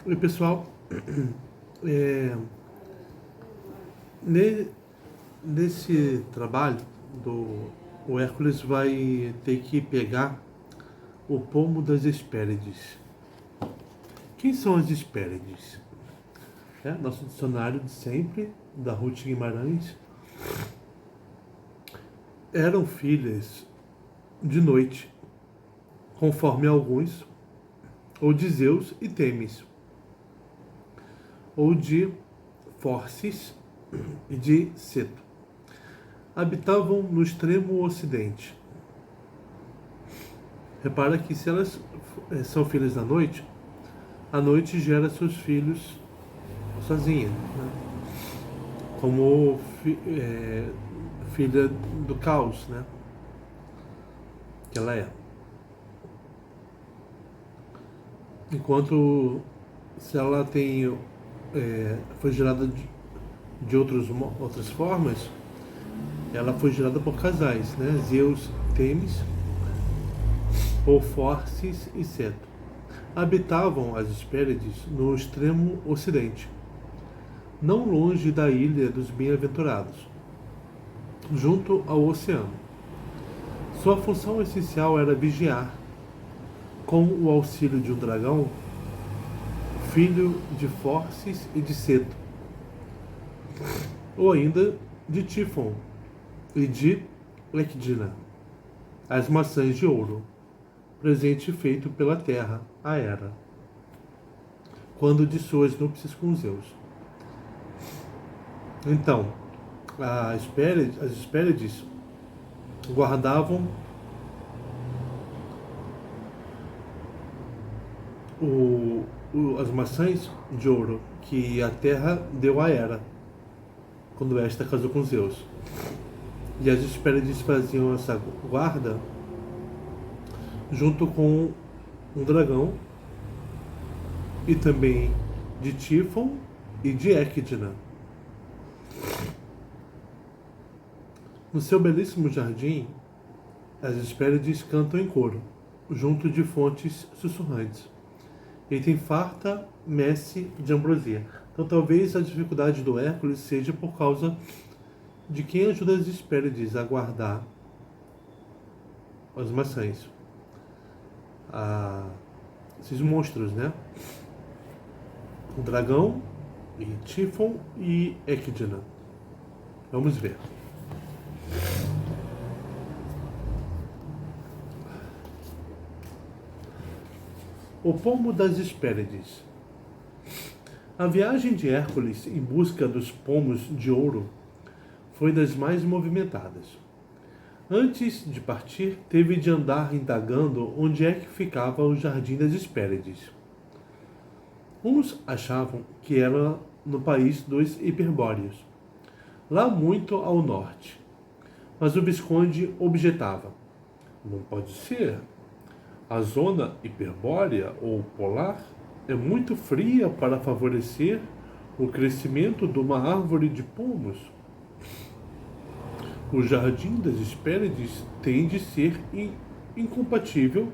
Oi, pessoal. É, ne- Nesse trabalho, o Hércules vai ter que pegar o pomo das Hespérides. Quem são as Hespérides? Nosso dicionário de sempre, da Ruth Guimarães, eram filhas de Noite, conforme alguns, ou de Zeus e Temis, ou de Forcis e de Ceto. Habitavam no extremo ocidente. Repara que se elas são filhas da noite, a noite gera seus filhos sozinha, né? Como filha do caos, né? Que ela é. Enquanto se ela foi gerada de outras formas, ela foi gerada por casais, né? Zeus, Temis, ou Forces e Ceto. Habitavam as Hespérides no extremo ocidente, não longe da Ilha dos Bem-Aventurados, junto ao oceano. Sua função essencial era vigiar, com o auxílio de um dragão, filho de Forces e de Ceto, ou ainda de Tifon e de Ecdina, as maçãs de ouro, presente feito pela terra a Hera, quando de suas núpcias com Zeus. Então, as Hespérides guardavam as maçãs de ouro que a terra deu a Hera, quando esta casou com Zeus. E as Hespérides faziam essa guarda junto com um dragão e também de Tifon e de Ecdina. No seu belíssimo jardim, as Hespérides cantam em coro, junto de fontes sussurrantes, e tem farta messe de ambrosia. Então talvez a dificuldade do Hércules seja por causa de quem ajuda as Hespérides a guardar as maçãs. Esses monstros, né? O dragão, e Tifon e Ecdina. Vamos ver. O pomo das Hespérides. A viagem de Hércules em busca dos pomos de ouro foi das mais movimentadas. Antes de partir, teve de andar indagando onde é que ficava o Jardim das Hespérides. Uns achavam que era no país dos Hiperbóreos, lá muito ao norte. Mas o Visconde objetava: não pode ser. A zona hiperbórea ou polar é muito fria para favorecer o crescimento de uma árvore de pomos. O Jardim das Hespérides tem de ser incompatível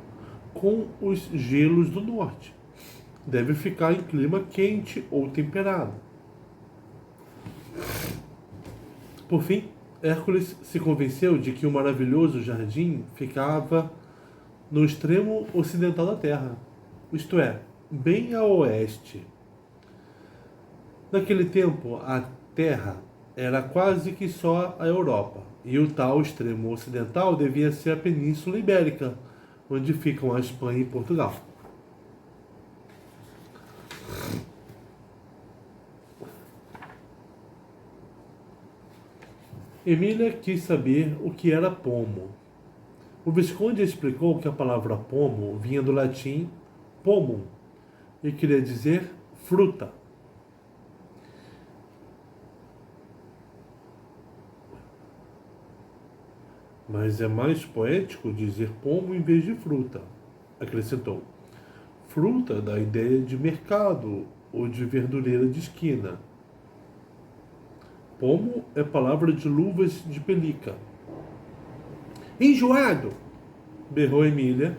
com os gelos do norte. Deve ficar em clima quente ou temperado. Por fim, Hércules se convenceu de que o maravilhoso jardim ficava no extremo ocidental da Terra, isto é, bem a oeste. Naquele tempo, a Terra era quase que só a Europa, e o tal extremo ocidental devia ser a Península Ibérica, onde ficam a Espanha e Portugal. Emília quis saber o que era pomo. O Visconde explicou que a palavra pomo vinha do latim pomum e queria dizer fruta. Mas é mais poético dizer pomo em vez de fruta, acrescentou. Fruta dá ideia de mercado ou de verdureira de esquina. Pomo é palavra de luvas de pelica. Enjoado! Berrou Emília,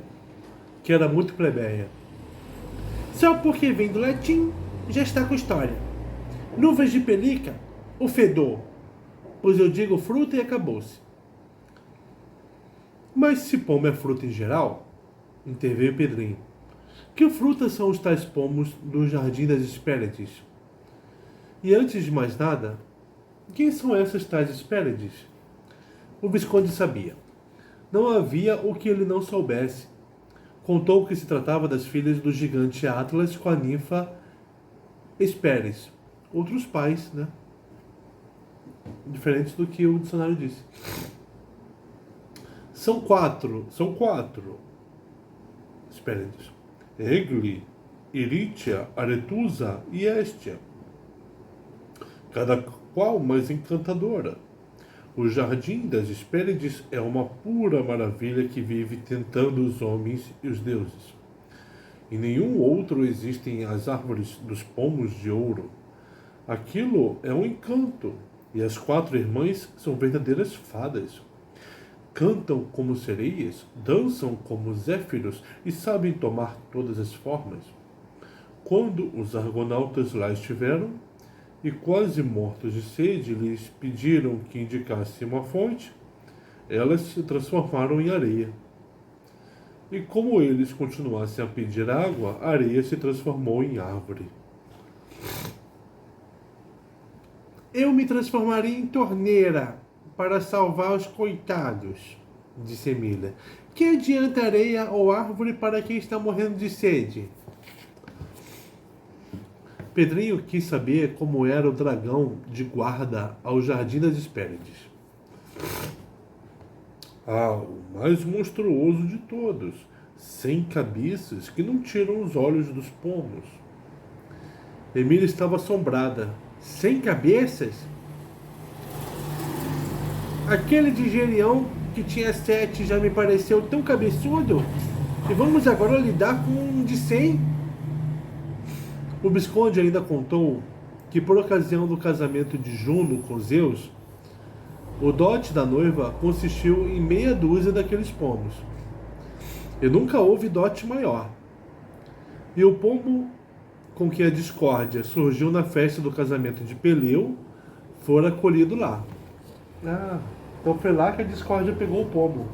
que era muito plebeia. Só porque vem do latim, já está com história. Luvas de pelica, o fedor. Pois eu digo fruta e acabou-se. Mas se pomo é fruta em geral, interveio Pedrinho. Que frutas são os tais pomos do Jardim das Hespérides? E antes de mais nada, quem são essas tais Hespérides? O Visconde sabia. Não havia o que ele não soubesse. Contou que se tratava das filhas do gigante Atlas com a ninfa Hespéris. Outros pais, né? Diferentes do que o dicionário disse. São quatro Hespérides. Egli, Iritia, Aretusa e Estia. Cada qual mais encantadora. O Jardim das Hespérides é uma pura maravilha que vive tentando os homens e os deuses. Em nenhum outro existem as árvores dos pomos de ouro. Aquilo é um encanto, e as quatro irmãs são verdadeiras fadas. Cantam como sereias, dançam como zéfiros e sabem tomar todas as formas. Quando os argonautas lá estiveram, e quase mortos de sede, lhes pediram que indicasse uma fonte, elas se transformaram em areia. E como eles continuassem a pedir água, a areia se transformou em árvore. Eu me transformaria em torneira para salvar os coitados, disse Emília. Que adianta areia ou árvore para quem está morrendo de sede? Pedrinho quis saber como era o dragão de guarda ao Jardim das Hespérides. O mais monstruoso de todos, 100 cabeças que não tiram os olhos dos pomos. Emília estava assombrada. 100 cabeças? Aquele de Gerião que tinha 7 já me pareceu tão cabeçudo? E vamos agora lidar com um de 100? O Visconde ainda contou que, por ocasião do casamento de Juno com Zeus, o dote da noiva consistiu em meia dúzia daqueles pomos. E nunca houve dote maior. E o pomo com que a discórdia surgiu na festa do casamento de Peleu fora colhido lá. Então foi lá que a discórdia pegou o pomo.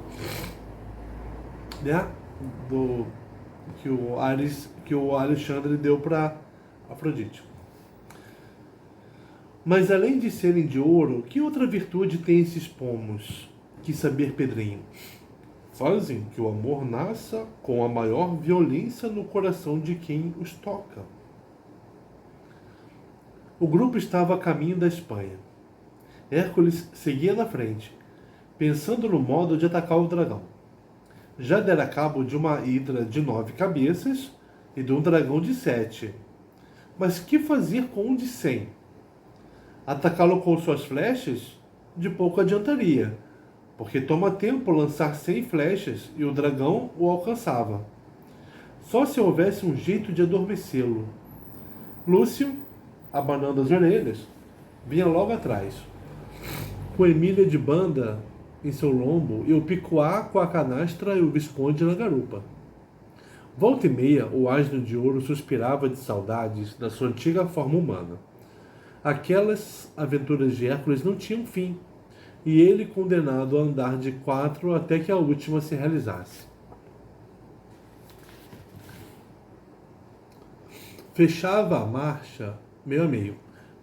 Né? Que o Alexandre deu para Afrodite. Mas além de serem de ouro, que outra virtude tem esses pomos? Quis saber Pedrinho. Fazem que o amor nasça com a maior violência no coração de quem os toca. O grupo estava a caminho da Espanha. Hércules seguia na frente, pensando no modo de atacar o dragão. Já dera cabo de uma hidra de 9 cabeças e de um dragão de 7. Mas que fazer com um de 100? Atacá-lo com suas flechas? De pouco adiantaria, porque toma tempo lançar 100 flechas e o dragão o alcançava. Só se houvesse um jeito de adormecê-lo. Lúcio, abanando as orelhas, vinha logo atrás, com Emília de banda em seu lombo e o Picuá com a canastra e o Visconde na garupa. Volta e meia, o asno de ouro suspirava de saudades da sua antiga forma humana. Aquelas aventuras de Hércules não tinham fim, e ele condenado a andar de 4 até que a última se realizasse. Fechava a marcha meio a meio,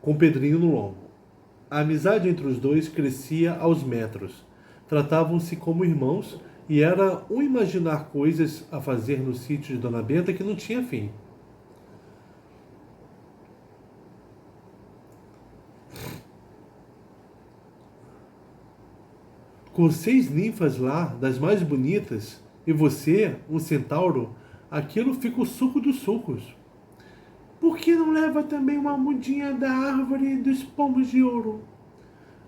com Pedrinho no lombo. A amizade entre os dois crescia aos metros. Tratavam-se como irmãos e era um imaginar coisas a fazer no sítio de Dona Benta que não tinha fim. Com 6 ninfas lá, das mais bonitas, e você, um centauro, aquilo fica o suco dos sucos. Por que não leva também uma mudinha da árvore dos pomos de ouro?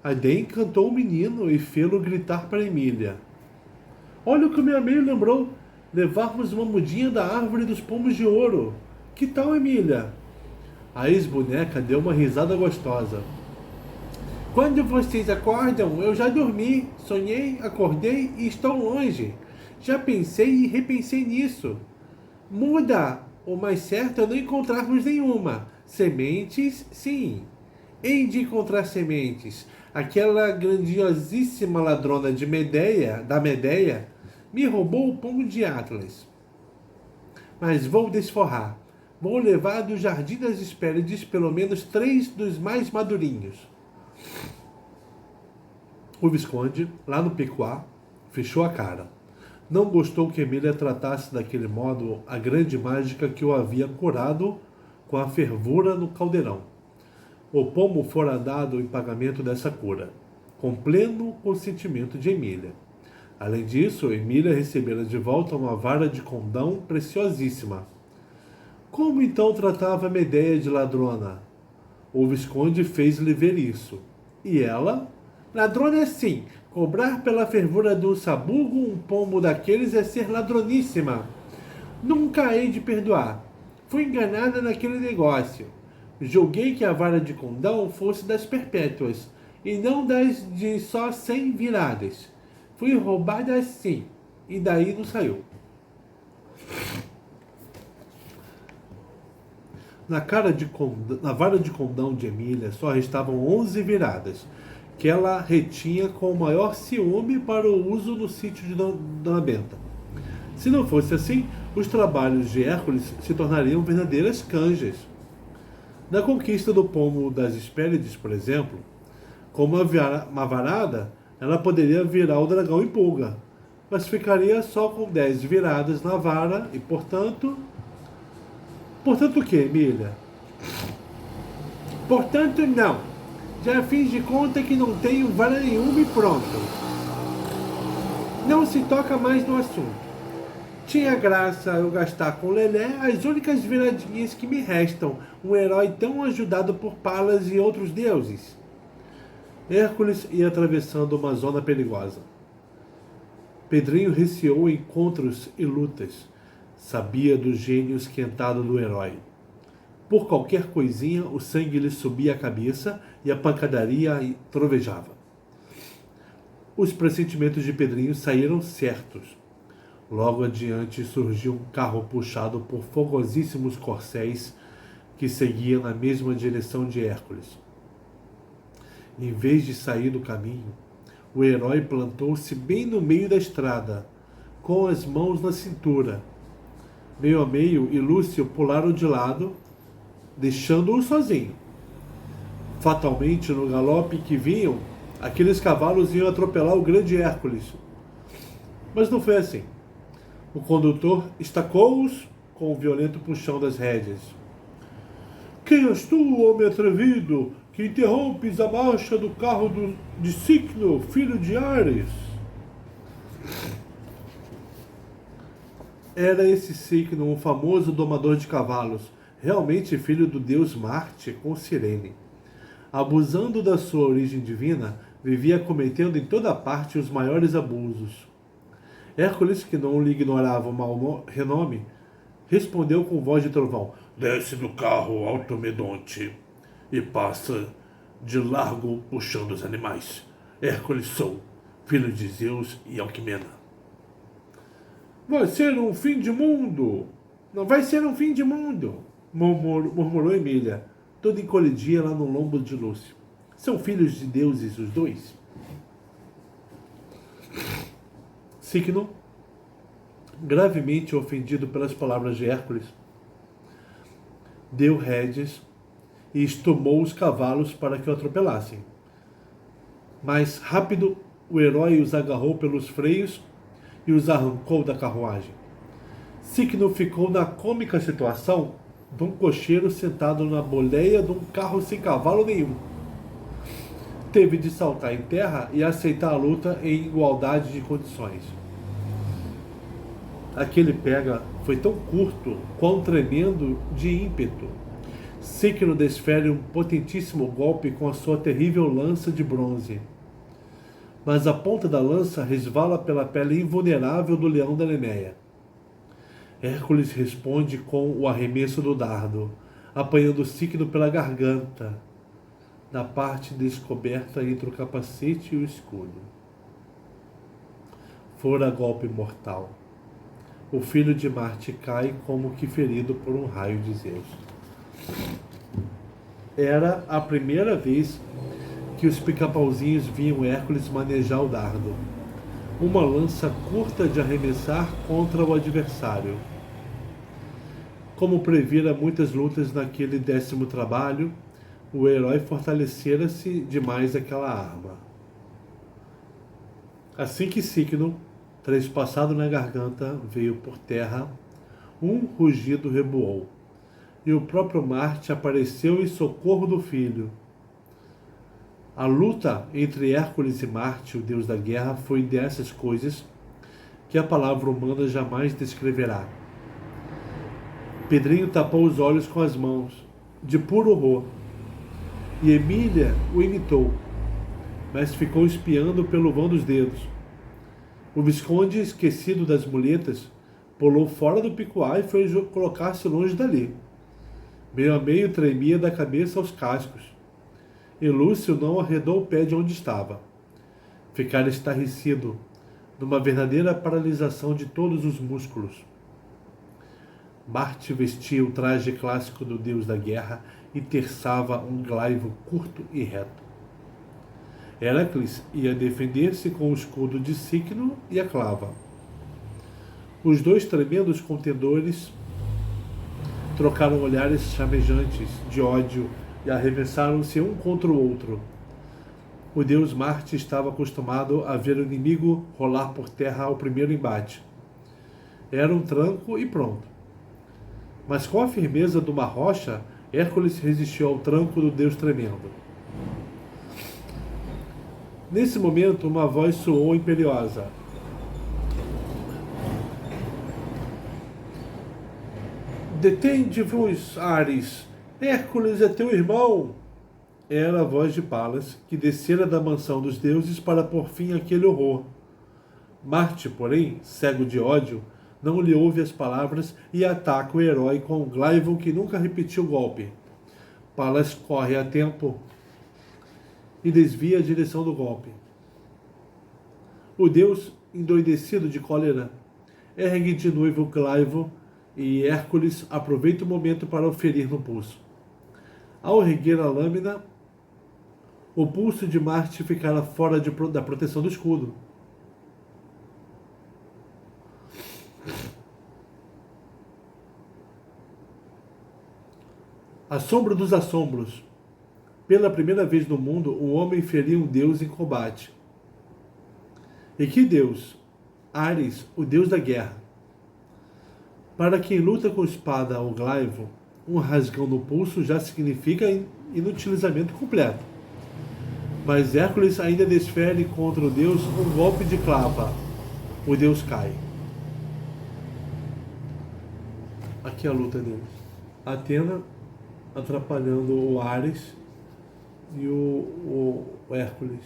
Aidê encantou o menino e fê-lo gritar para Emília. Olha o que o meu amigo lembrou, levarmos uma mudinha da árvore dos pomos de ouro. Que tal, Emília? A ex-boneca deu uma risada gostosa. Quando vocês acordam, eu já dormi, sonhei, acordei e estou longe. Já pensei e repensei nisso. Muda o mais certo é não encontrarmos nenhuma. Sementes, sim. Hei de encontrar sementes. Aquela grandiosíssima ladrona de Medeia, da Medeia, me roubou o pombo de Atlas. Mas vou desforrar. Vou levar do Jardim das Hespérides pelo menos 3 dos mais madurinhos. O Visconde, lá no Picuá, fechou a cara. Não gostou que Emília tratasse daquele modo a grande mágica que o havia curado com a fervura no caldeirão. O pombo fora dado em pagamento dessa cura, com pleno consentimento de Emília. Além disso, Emília recebera de volta uma vara de condão preciosíssima. Como então tratava Medeia de ladrona? O Visconde fez-lhe ver isso. E ela? Ladrona é sim. Cobrar pela fervura do sabugo um pombo daqueles é ser ladroníssima. Nunca hei de perdoar. Fui enganada naquele negócio. Julguei que a vara de condão fosse das perpétuas, e não das de só 100 viradas. Fui roubada assim, e daí não saiu. Na vara de condão de Emília só restavam 11 viradas, que ela retinha com o maior ciúme para o uso no sítio de Dona Benta. Se não fosse assim, os trabalhos de Hércules se tornariam verdadeiras canjas. Na conquista do pomo das Hespérides, por exemplo, com uma varada, ela poderia virar o dragão em pulga, mas ficaria só com 10 viradas na vara e, portanto... Portanto o que, Emília? Portanto, não. Já fiz de conta que não tenho vara nenhuma e pronto. Não se toca mais no assunto. Tinha graça eu gastar com Lelé as únicas viradinhas que me restam, um herói tão ajudado por Palas e outros deuses. Hércules ia atravessando uma zona perigosa. Pedrinho receou encontros e lutas. Sabia do gênio esquentado do herói. Por qualquer coisinha, o sangue lhe subia a cabeça e a pancadaria trovejava. Os pressentimentos de Pedrinho saíram certos. Logo adiante surgiu um carro puxado por fogosíssimos corcéis que seguiam na mesma direção de Hércules. Em vez de sair do caminho, o herói plantou-se bem no meio da estrada, com as mãos na cintura. Meio a meio, e Lúcio pularam de lado, deixando-o sozinho. Fatalmente, no galope que vinham, aqueles cavalos iam atropelar o grande Hércules. Mas não foi assim. O condutor estacou-os com o violento puxão das rédeas. Quem és tu, homem atrevido, que interrompes a marcha do carro de Cicno, filho de Ares? Era esse Cicno um famoso domador de cavalos, realmente filho do deus Marte com Cirene. Abusando da sua origem divina, vivia cometendo em toda parte os maiores abusos. Hércules, que não lhe ignorava o mau renome, respondeu com voz de trovão: Desce do carro, Automedonte, e passa de largo puxando os animais. Hércules sou, filho de Zeus e Alquimena. Vai ser um fim de mundo! Não vai ser um fim de mundo! Murmurou Emília, toda encolhidinha lá no lombo de Lúcio. São filhos de deuses os dois? Cicno, gravemente ofendido pelas palavras de Hércules, deu rédeas e estomou os cavalos para que o atropelassem. Mais rápido, o herói os agarrou pelos freios e os arrancou da carruagem. Cicno ficou na cômica situação de um cocheiro sentado na boleia de um carro sem cavalo nenhum. Teve de saltar em terra e aceitar a luta em igualdade de condições. Aquele pega foi tão curto quão tremendo de ímpeto. Cicno desfere um potentíssimo golpe com a sua terrível lança de bronze. Mas a ponta da lança resvala pela pele invulnerável do leão da Nemeia. Hércules responde com o arremesso do dardo, apanhando Cicno pela garganta, na parte descoberta entre o capacete e o escudo. Fora golpe mortal. o filho de Marte cai como que ferido por um raio de Zeus. Era a primeira vez que os pica-pauzinhos viam Hércules manejar o dardo, uma lança curta de arremessar contra o adversário. Como previra muitas lutas naquele 10º trabalho, o herói fortalecera-se demais aquela arma. Assim que Cicno, trespassado na garganta, veio por terra, um rugido reboou, e o próprio Marte apareceu em socorro do filho. A luta entre Hércules e Marte, o deus da guerra, foi dessas coisas que a palavra humana jamais descreverá. Pedrinho tapou os olhos com as mãos, de puro horror, e Emília o imitou, mas ficou espiando pelo vão dos dedos. O Visconde, esquecido das muletas, pulou fora do picuá e foi colocar-se longe dali. Meio a meio tremia da cabeça aos cascos, e Lúcio não arredou o pé de onde estava. Ficara estarrecido, numa verdadeira paralisação de todos os músculos. Marte vestia o traje clássico do deus da guerra e terçava um glaivo curto e reto. Heracles ia defender-se com o escudo de Cicno e a clava. Os dois tremendos contendores trocaram olhares chamejantes de ódio e arremessaram-se um contra o outro. O deus Marte estava acostumado a ver o inimigo rolar por terra ao primeiro embate. Era um tranco e pronto. Mas com a firmeza de uma rocha, Hércules resistiu ao tranco do deus tremendo. Nesse momento, uma voz soou imperiosa. Detende-vos, Ares! Hércules é teu irmão! Era a voz de Palas, que descera da mansão dos deuses para pôr fim àquele horror. Marte, porém, cego de ódio, não lhe ouve as palavras e ataca o herói com um glaivo que nunca repetiu o golpe. Palas corre a tempo e desvia a direção do golpe. O deus, endoidecido de cólera, ergue de novo o glaivo e Hércules aproveita o momento para o ferir no pulso. Ao erguer a lâmina, o pulso de Marte ficara fora da proteção do escudo. Assombro dos assombros. Pela primeira vez no mundo, um homem feria um deus em combate. E que deus? Ares, o deus da guerra. Para quem luta com espada ou glaivo, um rasgão no pulso já significa inutilizamento completo. Mas Hércules ainda desfere contra o deus um golpe de clava. O deus cai. Aqui é a luta deles. Atena atrapalhando o Ares e o Hércules.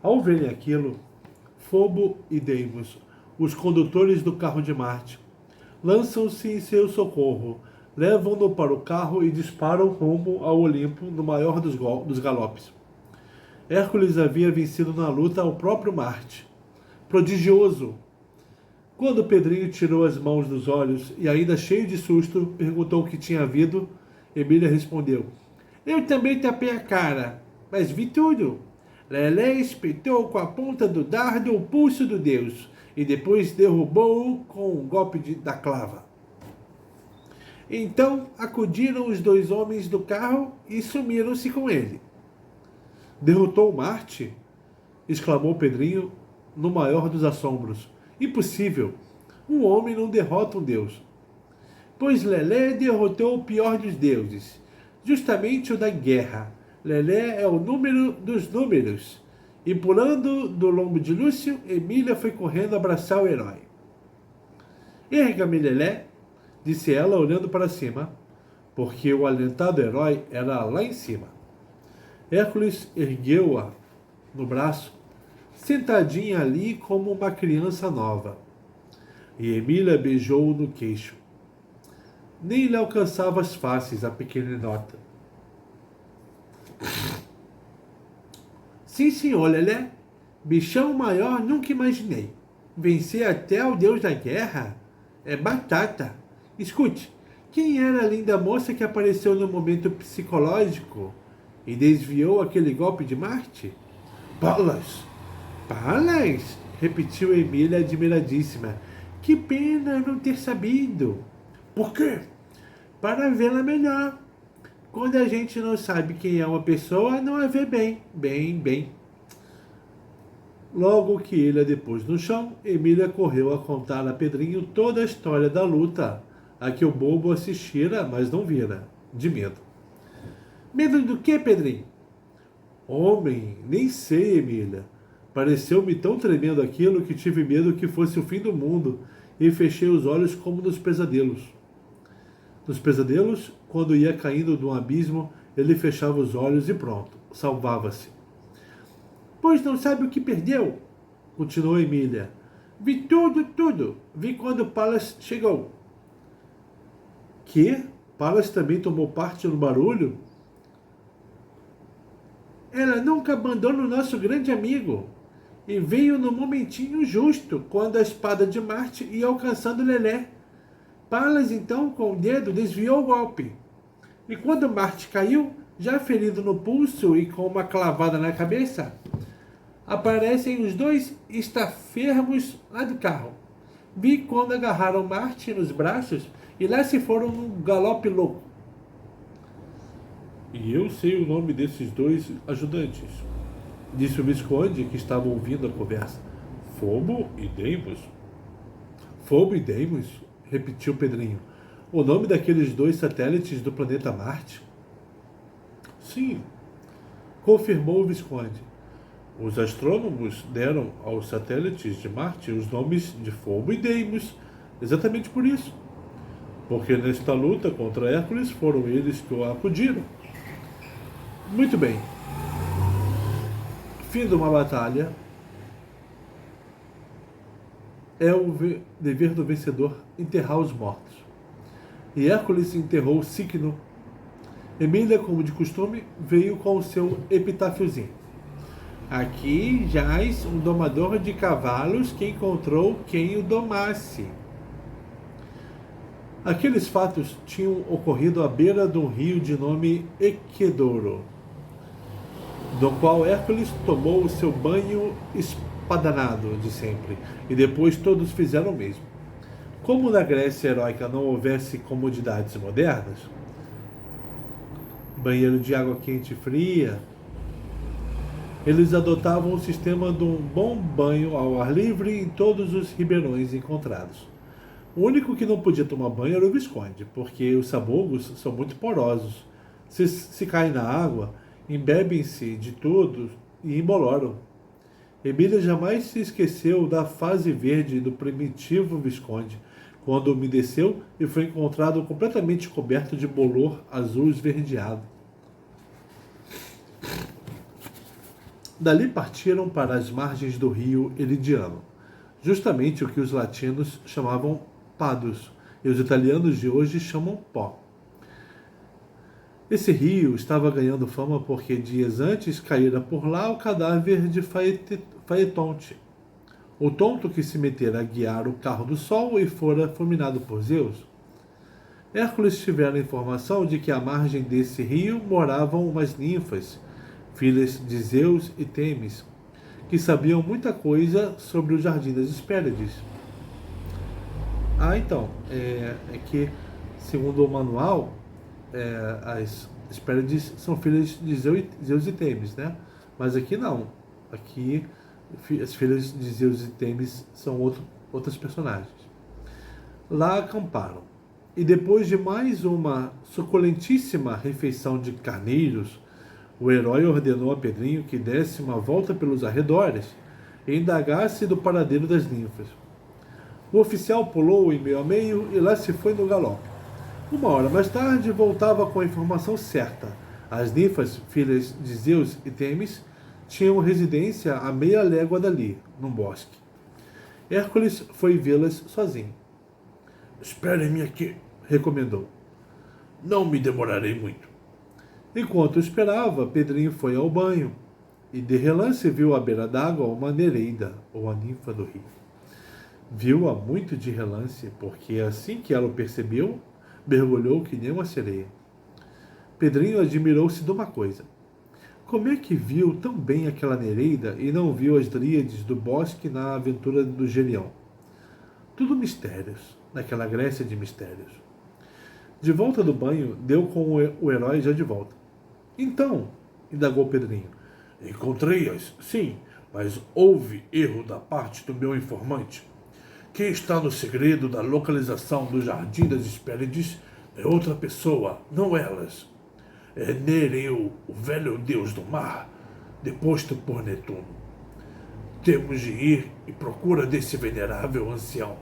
Ao verem aquilo, Fobo e Deimos, os condutores do carro de Marte, lançam-se em seu socorro, levam-no para o carro e disparam rumo ao Olimpo no maior dos galopes. Hércules havia vencido na luta ao próprio Marte. Prodigioso! Quando Pedrinho tirou as mãos dos olhos e, ainda cheio de susto, perguntou o que tinha havido, Emília respondeu: Eu também tapei a cara, mas vi tudo. Lelé espetou com a ponta do dardo o pulso do deus e depois derrubou-o com um golpe da clava. Então acudiram os dois homens do carro e sumiram-se com ele. Derrotou Marte? Exclamou Pedrinho, no maior dos assombros. Impossível! Um homem não derrota um deus. Pois Lelé derrotou o pior dos deuses, justamente o da guerra. Lelé é o número dos números. E pulando do lombo de Lúcio, Emília foi correndo abraçar o herói. Erga-me, Lelé, disse ela olhando para cima, porque o alentado herói era lá em cima. Hércules ergueu-a no braço, sentadinha ali como uma criança nova. E Emília beijou-o no queixo. Nem lhe alcançava as faces a pequenina. Sim, senhor, Lelé, Bichão maior nunca imaginei. Vencer até o deus da guerra? É batata. Escute, quem era a linda moça que apareceu no momento psicológico e desviou aquele golpe de Marte? Palas! Palas! Repetiu Emília admiradíssima. Que pena não ter sabido. Por quê? Para vê-la melhor. Quando a gente não sabe quem é uma pessoa, não a vê bem. Bem. Logo que ele a depôs no chão, Emília correu a contar a Pedrinho toda a história da luta, a que o bobo assistira, mas não vira, de medo. Medo do que, Pedrinho? Homem, nem sei, Emília. Pareceu-me tão tremendo aquilo que tive medo que fosse o fim do mundo e fechei os olhos como nos pesadelos. Nos pesadelos, quando ia caindo de um abismo, ele fechava os olhos e pronto, salvava-se. Pois não sabe o que perdeu? Continuou Emília. Vi tudo. Vi quando Palas chegou. Que? Palas também tomou parte no barulho? Ela nunca abandona o nosso grande amigo. E veio no momentinho justo, quando a espada de Marte ia alcançando Lelé. Palas, então, com o dedo, desviou o golpe. E quando Marte caiu, já ferido no pulso e com uma clavada na cabeça, aparecem os dois estafermos lá do carro. Vi quando agarraram Marte nos braços e lá se foram num galope louco. E eu sei o nome desses dois ajudantes, disse o Visconde, que estava ouvindo a conversa. Fobo e Deimos. Fobo e Deimos? Repetiu Pedrinho. O nome daqueles dois satélites do planeta Marte? Sim, confirmou o Visconde. Os astrônomos deram aos satélites de Marte os nomes de Fobo e Deimos, exatamente por isso. Porque nesta luta contra Hércules foram eles que o acudiram. Muito bem. Fim de uma batalha. É o dever do vencedor enterrar os mortos. E Hércules enterrou Cicno. Emília, como de costume, veio com o seu epitáfiozinho. Aqui jaz um domador de cavalos que encontrou quem o domasse. Aqueles fatos tinham ocorrido à beira de um rio de nome Equedoro, do qual Hércules tomou o seu banho espadanado de sempre, e depois todos fizeram o mesmo. Como na Grécia heróica não houvesse comodidades modernas, banheiro de água quente e fria, eles adotavam o sistema de um bom banho ao ar livre em todos os ribeirões encontrados. O único que não podia tomar banho era o Visconde, porque os sabugos são muito porosos. Se caem na água, embebem-se de tudo e emboloram. Emília jamais se esqueceu da fase verde do primitivo Visconde, quando umedeceu e foi encontrado completamente coberto de bolor azul esverdeado. Dali partiram para as margens do rio Eridiano, justamente o que os latinos chamavam Padus e os italianos de hoje chamam Pó. Esse rio estava ganhando fama porque dias antes caíra por lá o cadáver de Faetonte, o tonto que se metera a guiar o carro do sol e fora fulminado por Zeus. Hércules tivera a informação de que à margem desse rio moravam umas ninfas, filhas de Zeus e Temis, que sabiam muita coisa sobre o Jardim das Hespérides. Então, é que, segundo o manual, as Hespérides são filhas de Zeus e Temis, né? Mas aqui não. Aqui, as filhas de Zeus e Temis são outras personagens. Lá acamparam. E depois de mais uma suculentíssima refeição de carneiros, o herói ordenou a Pedrinho que desse uma volta pelos arredores e indagasse do paradeiro das ninfas. O oficial pulou em meio a meio e lá se foi no galope. Uma hora mais tarde, voltava com a informação certa. As ninfas, filhas de Zeus e Temis, tinham residência a meia légua dali, num bosque. Hércules foi vê-las sozinho. Esperem-me aqui, recomendou. Não me demorarei muito. Enquanto esperava, Pedrinho foi ao banho. e de relance viu à beira d'água uma nereida, ou a ninfa do rio. Viu-a muito de relance, porque assim que ela o percebeu, mergulhou que nem uma sereia. Pedrinho admirou-se de uma coisa. Como é que viu tão bem aquela nereida e não viu as dríades do bosque na aventura do Gerião? Tudo mistérios, naquela Grécia de mistérios. De volta do banho, deu com o herói já de volta. Então, indagou Pedrinho. Encontrei-as, sim, mas houve erro da parte do meu informante. Quem está no segredo da localização do Jardim das Hespérides é outra pessoa, não elas. É Nereu, o velho deus do mar, deposto por Netuno. Temos de ir em procura desse venerável ancião.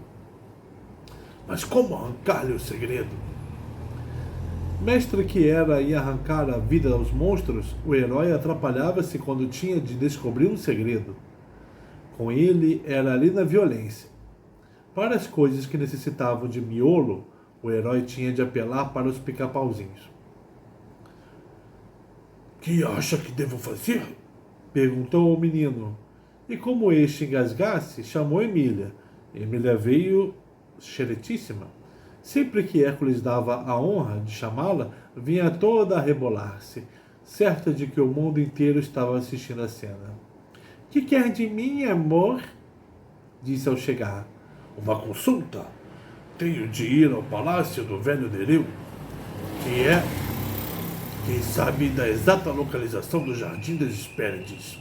Mas como arrancar-lhe o segredo? Mestre que era em arrancar a vida aos monstros, o herói atrapalhava-se quando tinha de descobrir um segredo. Com ele era ali na violência. Para as coisas que necessitavam de miolo, o herói tinha de apelar para os pica-pauzinhos. Que acha que devo fazer? Perguntou o menino. E como este engasgasse, chamou Emília. Emília veio xeretíssima. Sempre que Hércules dava a honra de chamá-la, vinha toda a rebolar-se, certa de que o mundo inteiro estava assistindo a cena. Que quer de mim, amor? Disse ao chegar. Uma consulta. Tenho de ir ao palácio do velho Nereu, que é, quem sabe, da exata localização do Jardim das Hespérides.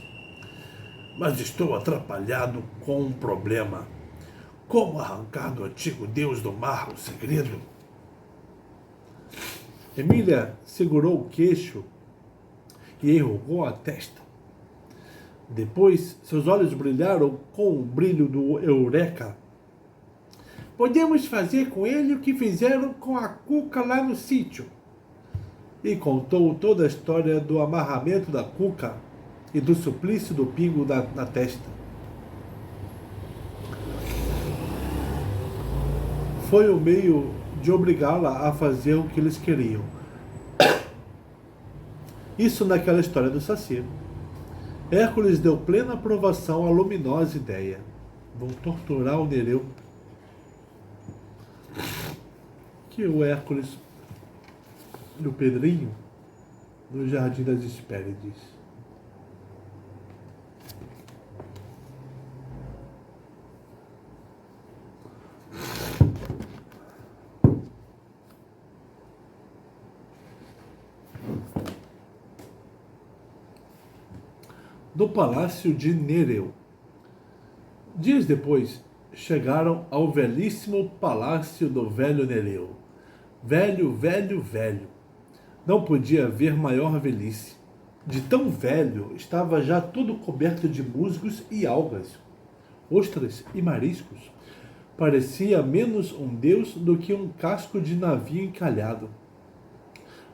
Mas estou atrapalhado com um problema. Como arrancar do antigo deus do mar o segredo? Emília segurou o queixo e enrugou a testa. Depois, seus olhos brilharam com o brilho do Eureka. Podemos fazer com ele o que fizeram com a Cuca lá no sítio. E contou toda a história do amarramento da Cuca e do suplício do pingo na testa. Foi o meio de obrigá-la a fazer o que eles queriam. Isso naquela história do Saci. Hércules deu plena aprovação à luminosa ideia. Vão torturar o Nereu. Que o Hércules e o Pedrinho no Jardim das Hespérides. Do palácio de Nereu. Dias depois, chegaram ao velhíssimo palácio do velho Nereu. Velho, velho, velho. Não podia haver maior velhice. De tão velho, estava já tudo coberto de musgos e algas, ostras e mariscos. Parecia menos um deus do que um casco de navio encalhado.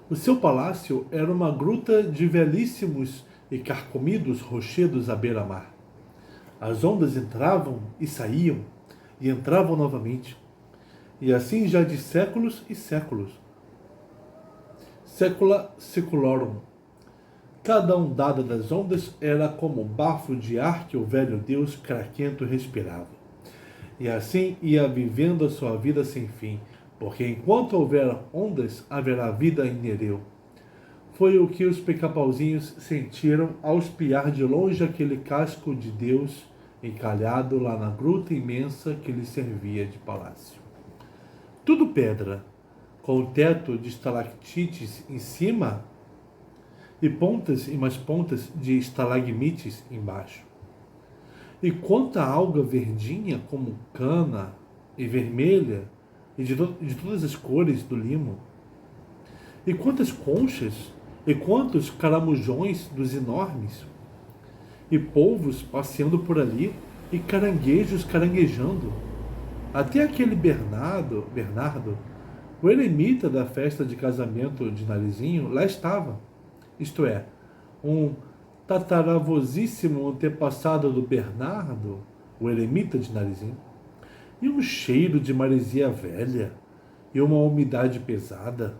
O seu palácio era uma gruta de velhíssimos e carcomidos rochedos à beira-mar. As ondas entravam e saíam, e entravam novamente. E assim já de séculos e séculos. Secula seculorum. Cada ondada das ondas era como um bafo de ar que o velho deus craquento respirava. E assim ia vivendo a sua vida sem fim, porque enquanto houver ondas, haverá vida em Nereu. Foi o que os pica-pauzinhos sentiram ao espiar de longe aquele casco de Deus encalhado lá na gruta imensa que lhe servia de palácio. Tudo pedra, com o teto de estalactites em cima e pontas e mais pontas de estalagmites embaixo. E quanta alga verdinha como cana e vermelha e de todas as cores do limo. E quantas conchas e quantos caramujões dos enormes. E polvos passeando por ali e caranguejos caranguejando. Até aquele Bernardo, o eremita da festa de casamento de Narizinho, lá estava. Isto é, um tataravosíssimo antepassado do Bernardo, o eremita de Narizinho. E um cheiro de maresia velha, e uma umidade pesada,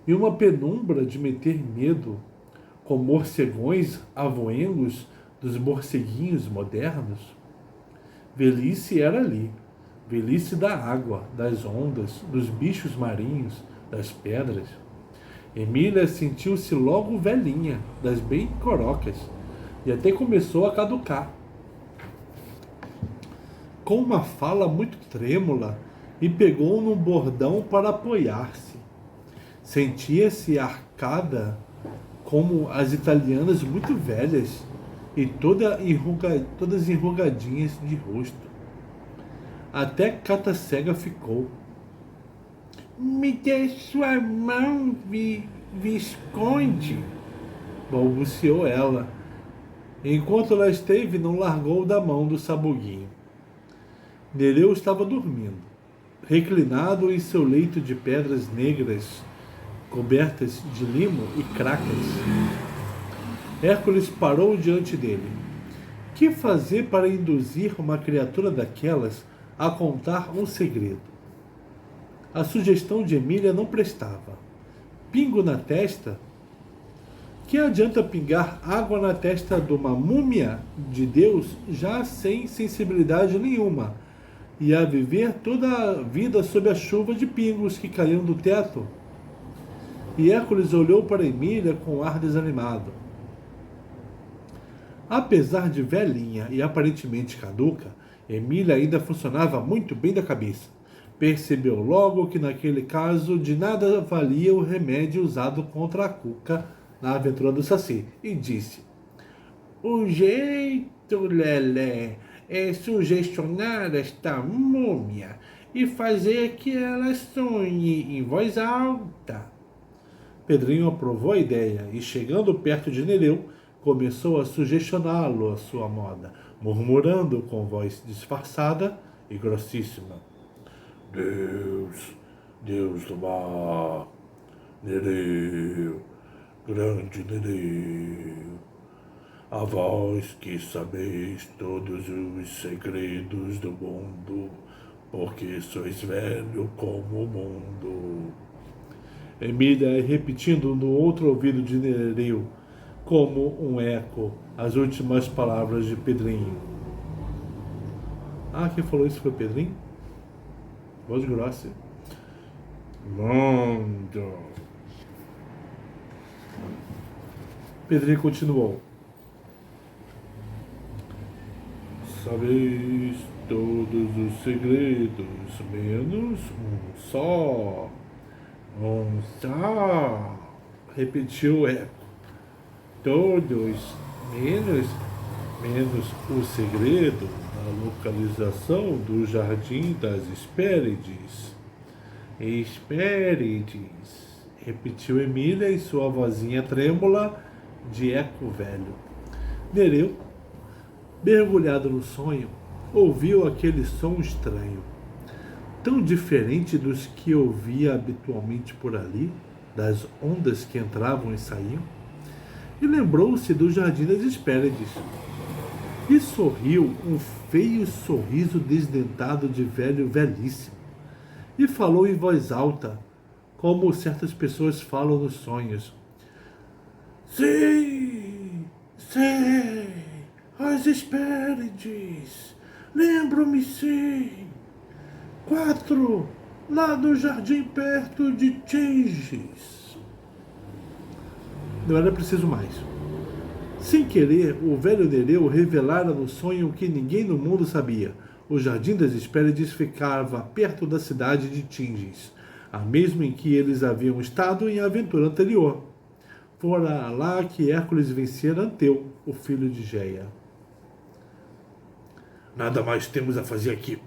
e uma penumbra de meter medo, com morcegões avoengos dos morceguinhos modernos? Velhice era ali, velhice da água, das ondas, dos bichos marinhos, das pedras. Emília sentiu-se logo velhinha, das bem corocas, e até começou a caducar. Com uma fala muito trêmula, e pegou num bordão para apoiar-se. Sentia-se arcada como as italianas muito velhas e todas enrugadinhas de rosto. Até Catacega ficou. Me dê sua mão, Visconde, balbuciou ela. Enquanto lá esteve, não largou da mão do sabuguinho. Nereu estava dormindo, reclinado em seu leito de pedras negras, cobertas de limo e cracas. Hércules parou diante dele. Que fazer para induzir uma criatura daquelas a contar um segredo? A sugestão de Emília não prestava. Pingo na testa? Que adianta pingar água na testa de uma múmia de Deus já sem sensibilidade nenhuma e a viver toda a vida sob a chuva de pingos que caíam do teto? E Hércules olhou para Emília com ar desanimado. Apesar de velhinha e aparentemente caduca, Emília ainda funcionava muito bem da cabeça. Percebeu logo que naquele caso de nada valia o remédio usado contra a cuca na aventura do Saci, e disse: o jeito, Lelé, é sugestionar esta múmia e fazer que ela sonhe em voz alta. Pedrinho aprovou a ideia e, chegando perto de Nereu, começou a sugestioná-lo à sua moda, murmurando com voz disfarçada e grossíssima: Deus, Deus do mar, Nereu, grande Nereu, a vós que sabeis todos os segredos do mundo, porque sois velho como o mundo. Emília, repetindo no outro ouvido de Nereu, como um eco, as últimas palavras de Pedrinho. Ah, quem falou isso foi Pedrinho? Voz grossa. Mundo. Pedrinho continuou. Sabeis todos os segredos, menos um só. Um só. Repetiu o eco. Todos, menos o segredo da localização do Jardim das Hespérides. Hespérides, repetiu Emília em sua vozinha trêmula de eco velho. Nereu, mergulhado no sonho, ouviu aquele som estranho, tão diferente dos que ouvia habitualmente por ali, das ondas que entravam e saíam, e lembrou-se do Jardim das Hespérides. E sorriu um feio sorriso desdentado de velho velhíssimo, e falou em voz alta, como certas pessoas falam nos sonhos. Sim, as Hespérides, lembro-me sim. 4, lá do jardim perto de Tinges. Não era preciso mais. Sem querer, o velho Nereu revelara no sonho o que ninguém no mundo sabia. O Jardim das Hespérides ficava perto da cidade de Tinges, a mesma em que eles haviam estado em aventura anterior. Fora lá que Hércules vencera Anteu, o filho de Géia. Nada mais temos a fazer aqui,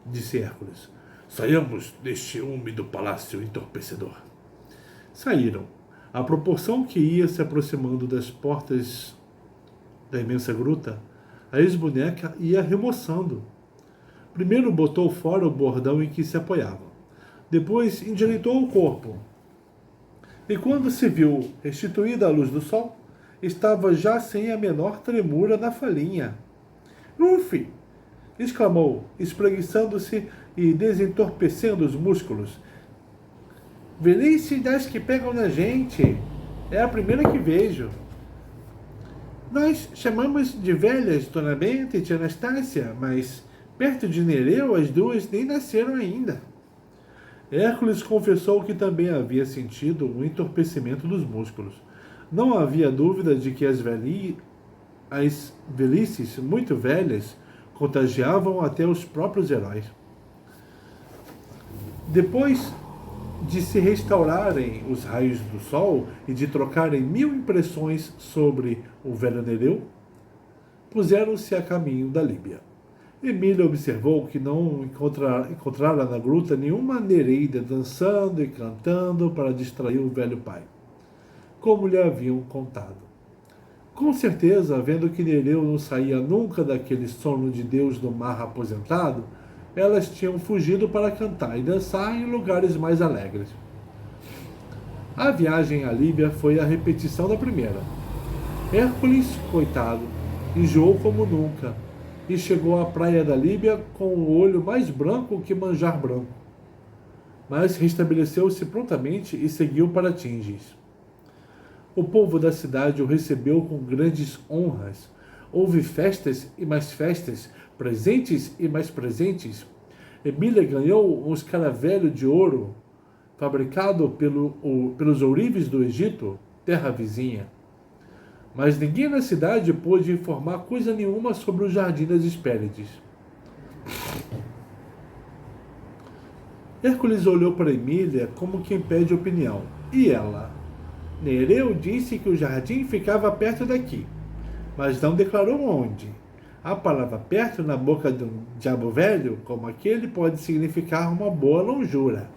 disse Hércules. Saiamos deste úmido palácio entorpecedor. Saíram. À proporção que ia se aproximando das portas da imensa gruta, a ex-boneca ia remoçando. Primeiro botou fora o bordão em que se apoiava. Depois endireitou o corpo. E quando se viu restituída à luz do sol, estava já sem a menor tremura na falinha. Uf! Exclamou, espreguiçando-se e desentorpecendo os músculos. Velhice das que pegam na gente. É a primeira que vejo. Nós chamamos de velhas Dona Benta e Tia Anastácia, mas perto de Nereu as duas nem nasceram ainda. Hércules confessou que também havia sentido um entorpecimento dos músculos. Não havia dúvida de que as velhices muito velhas contagiavam até os próprios heróis. Depois de se restaurarem os raios do sol e de trocarem 1000 impressões sobre o velho Nereu, puseram-se a caminho da Líbia. Emília observou que não encontrara na gruta nenhuma nereida dançando e cantando para distrair o velho pai, como lhe haviam contado. Com certeza, vendo que Nereu não saía nunca daquele sono de Deus do mar aposentado, elas tinham fugido para cantar e dançar em lugares mais alegres. A viagem à Líbia foi a repetição da primeira. Hércules, coitado, enjoou como nunca e chegou à praia da Líbia com o olho mais branco que manjar branco. Mas restabeleceu-se prontamente e seguiu para Tinges. O povo da cidade o recebeu com grandes honras. Houve festas e mais festas, presentes e mais presentes. Emília ganhou um escaravelho de ouro, fabricado pelos ourives do Egito, terra vizinha. Mas ninguém na cidade pôde informar coisa nenhuma sobre o Jardim das Hespérides. Hércules olhou para Emília como quem pede opinião. E ela? Nereu disse que o jardim ficava perto daqui, mas não declarou onde. A palavra perto na boca de um diabo velho como aquele pode significar uma boa longura.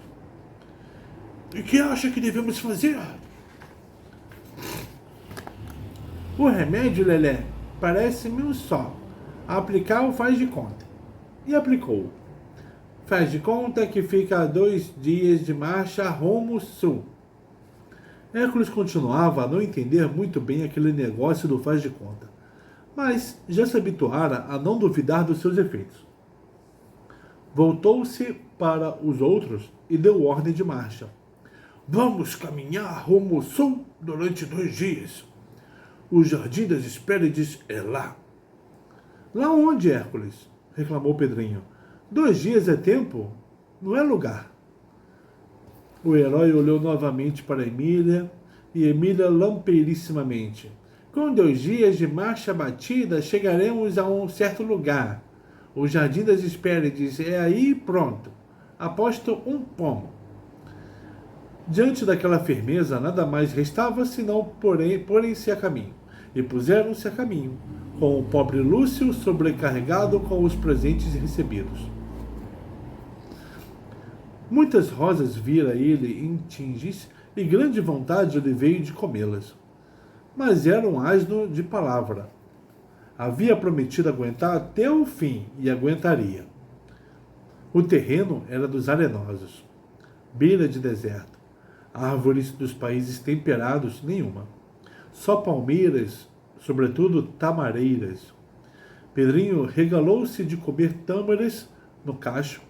E o que acha que devemos fazer? O remédio, Lelé, parece-me um só. Aplicar o faz de conta. E aplicou. Faz de conta que fica a 2 dias de marcha rumo sul. Hércules continuava a não entender muito bem aquele negócio do faz de conta, mas já se habituara a não duvidar dos seus efeitos. Voltou-se para os outros e deu ordem de marcha. Vamos caminhar rumo sul durante 2 dias. O Jardim das Hespérides é lá. Lá onde, Hércules? Reclamou Pedrinho. 2 dias é tempo, não é lugar. O herói olhou novamente para Emília, e Emília lampeirissimamente. Com 2 dias de marcha batida, chegaremos a um certo lugar. O Jardim das Hespérides é aí pronto. Aposto um pomo. Diante daquela firmeza, nada mais restava senão porem-se a caminho. E puseram-se a caminho, com o pobre Lúcio sobrecarregado com os presentes recebidos. Muitas rosas vira ele em Tinges, e grande vontade lhe veio de comê-las. Mas era um asno de palavra. Havia prometido aguentar até o fim, e aguentaria. O terreno era dos arenosos, beira de deserto, árvores dos países temperados nenhuma, só palmeiras, sobretudo tamareiras. Pedrinho regalou-se de comer tâmaras no cacho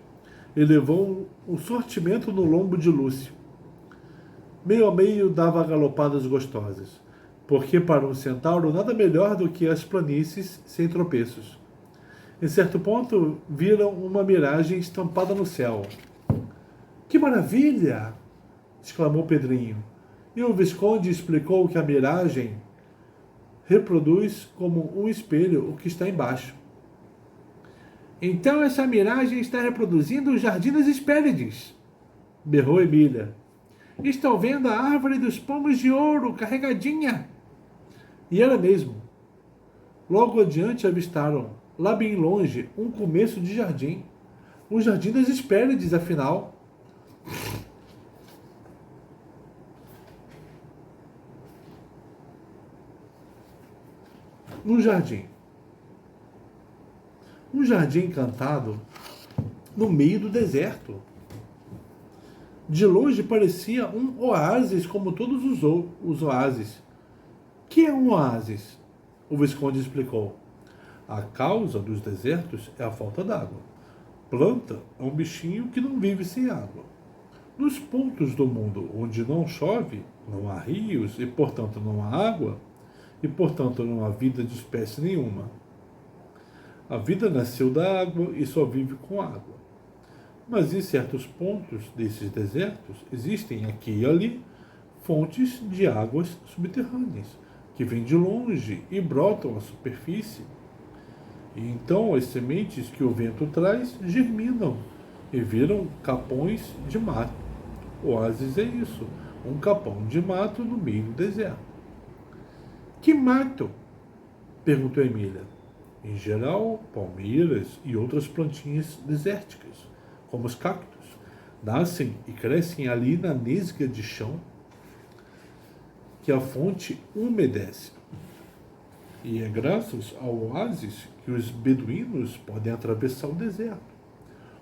e levou um sortimento no lombo de Lúcio. Meio a meio dava galopadas gostosas, porque para um centauro nada melhor do que as planícies sem tropeços. Em certo ponto, viram uma miragem estampada no céu. Que maravilha! Exclamou Pedrinho. E o Visconde explicou que a miragem reproduz como um espelho o que está embaixo. Então essa miragem está reproduzindo o Jardim das Hespérides, berrou Emília. Estou vendo a árvore dos pomos de ouro carregadinha. E era mesmo. Logo adiante avistaram, lá bem longe, um começo de jardim. O Jardim das Hespérides, afinal. Um jardim encantado no meio do deserto. De longe parecia um oásis como todos os oásis. Que é um oásis? O Visconde explicou. A causa dos desertos é a falta d'água. Planta é um bichinho que não vive sem água. Nos pontos do mundo onde não chove, não há rios e, portanto, não há água, e, portanto, não há vida de espécie nenhuma. A vida nasceu da água e só vive com água. Mas em certos pontos desses desertos existem aqui e ali fontes de águas subterrâneas, que vêm de longe e brotam à superfície. E então as sementes que o vento traz germinam e viram capões de mato. Oásis é isso, um capão de mato no meio do deserto. Que mato? Perguntou Emília. Em geral, palmeiras e outras plantinhas desérticas, como os cactos, nascem e crescem ali na nesga de chão que a fonte umedece. E é graças ao oásis que os beduínos podem atravessar o deserto.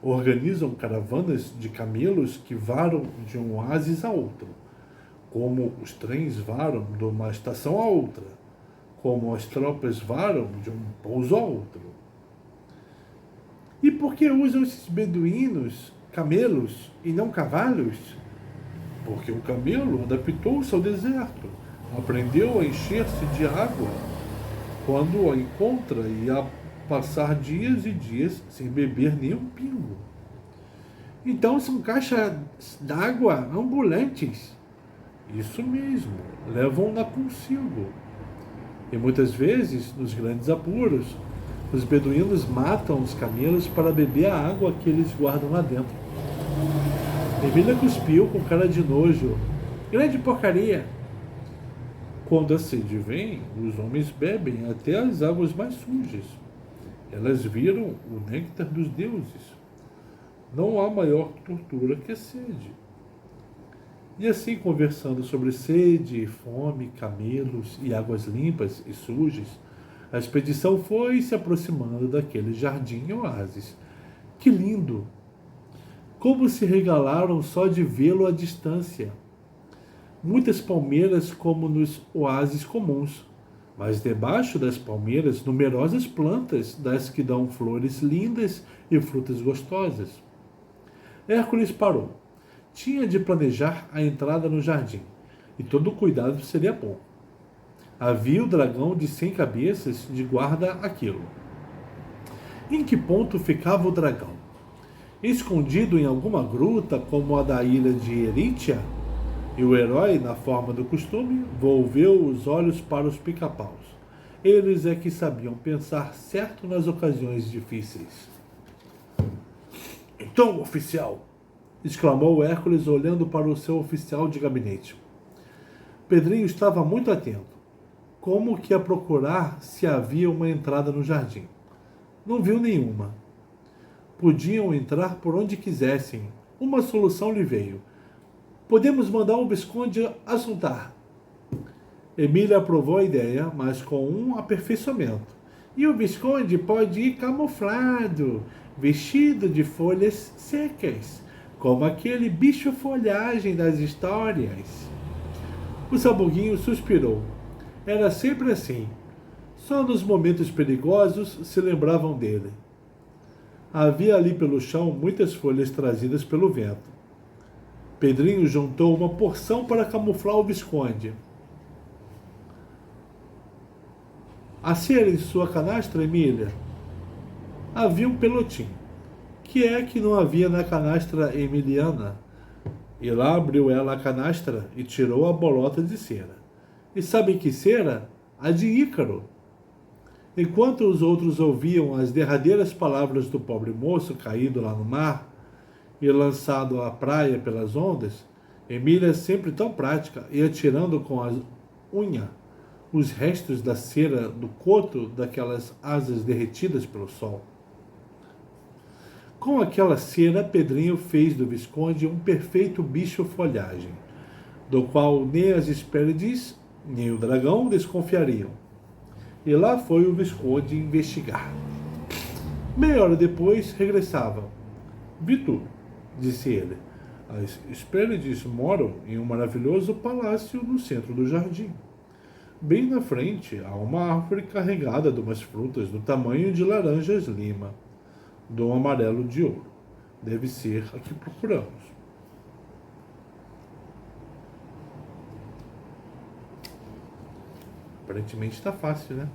Organizam caravanas de camelos que varam de um oásis a outro, como os trens varam de uma estação a outra, como as tropas varam de um pouso a outro. E por que usam esses beduínos camelos e não cavalos? Porque o camelo adaptou-se ao deserto, aprendeu a encher-se de água quando a encontra e a passar dias e dias sem beber nem um pingo. Então são caixas d'água ambulantes. Isso mesmo, levam-na consigo. E muitas vezes, nos grandes apuros, os beduínos matam os camelos para beber a água que eles guardam lá dentro. Emília cuspiu com cara de nojo. Grande porcaria! Quando a sede vem, os homens bebem até as águas mais sujas. Elas viram o néctar dos deuses. Não há maior tortura que a sede. E assim, conversando sobre sede, fome, camelos e águas limpas e sujas, a expedição foi se aproximando daquele jardim oásis. Que lindo! Como se regalaram só de vê-lo à distância. Muitas palmeiras como nos oásis comuns, mas debaixo das palmeiras numerosas plantas das que dão flores lindas e frutas gostosas. Hércules parou. Tinha de planejar a entrada no jardim, e todo cuidado seria bom. Havia o dragão de 100 cabeças de guarda aquilo. Em que ponto ficava o dragão? Escondido em alguma gruta como a da ilha de Eritia? E o herói, na forma do costume, volveu os olhos para os pica-paus. Eles é que sabiam pensar certo nas ocasiões difíceis. Então, oficial! Exclamou Hércules, olhando para o seu oficial de gabinete. Pedrinho estava muito atento, como que a procurar se havia uma entrada no jardim. Não viu nenhuma. Podiam entrar por onde quisessem. Uma solução lhe veio. Podemos mandar o Visconde assuntar. Emília aprovou a ideia, mas com um aperfeiçoamento. E o Visconde pode ir camuflado, vestido de folhas secas, como aquele bicho-folhagem das histórias. O sabuguinho suspirou. Era sempre assim. Só nos momentos perigosos se lembravam dele. Havia ali pelo chão muitas folhas trazidas pelo vento. Pedrinho juntou uma porção para camuflar o Visconde. A cera em sua canastra, Emília? Havia um pelotim. Que é que não havia na canastra emiliana? E lá abriu ela a canastra e tirou a bolota de cera. E sabem que cera? A de Ícaro. Enquanto os outros ouviam as derradeiras palavras do pobre moço caído lá no mar e lançado à praia pelas ondas, Emília, sempre tão prática, ia tirando com a unha os restos da cera do coto daquelas asas derretidas pelo sol. Com aquela cera, Pedrinho fez do Visconde um perfeito bicho-folhagem, do qual nem as Hespérides nem o dragão desconfiariam. E lá foi o Visconde investigar. Meia hora depois, regressava. Vitor, disse ele, as Hespérides moram em um maravilhoso palácio no centro do jardim. Bem na frente há uma árvore carregada de umas frutas do tamanho de laranjas lima, de um amarelo de ouro. Deve ser a que procuramos. Aparentemente está fácil, né?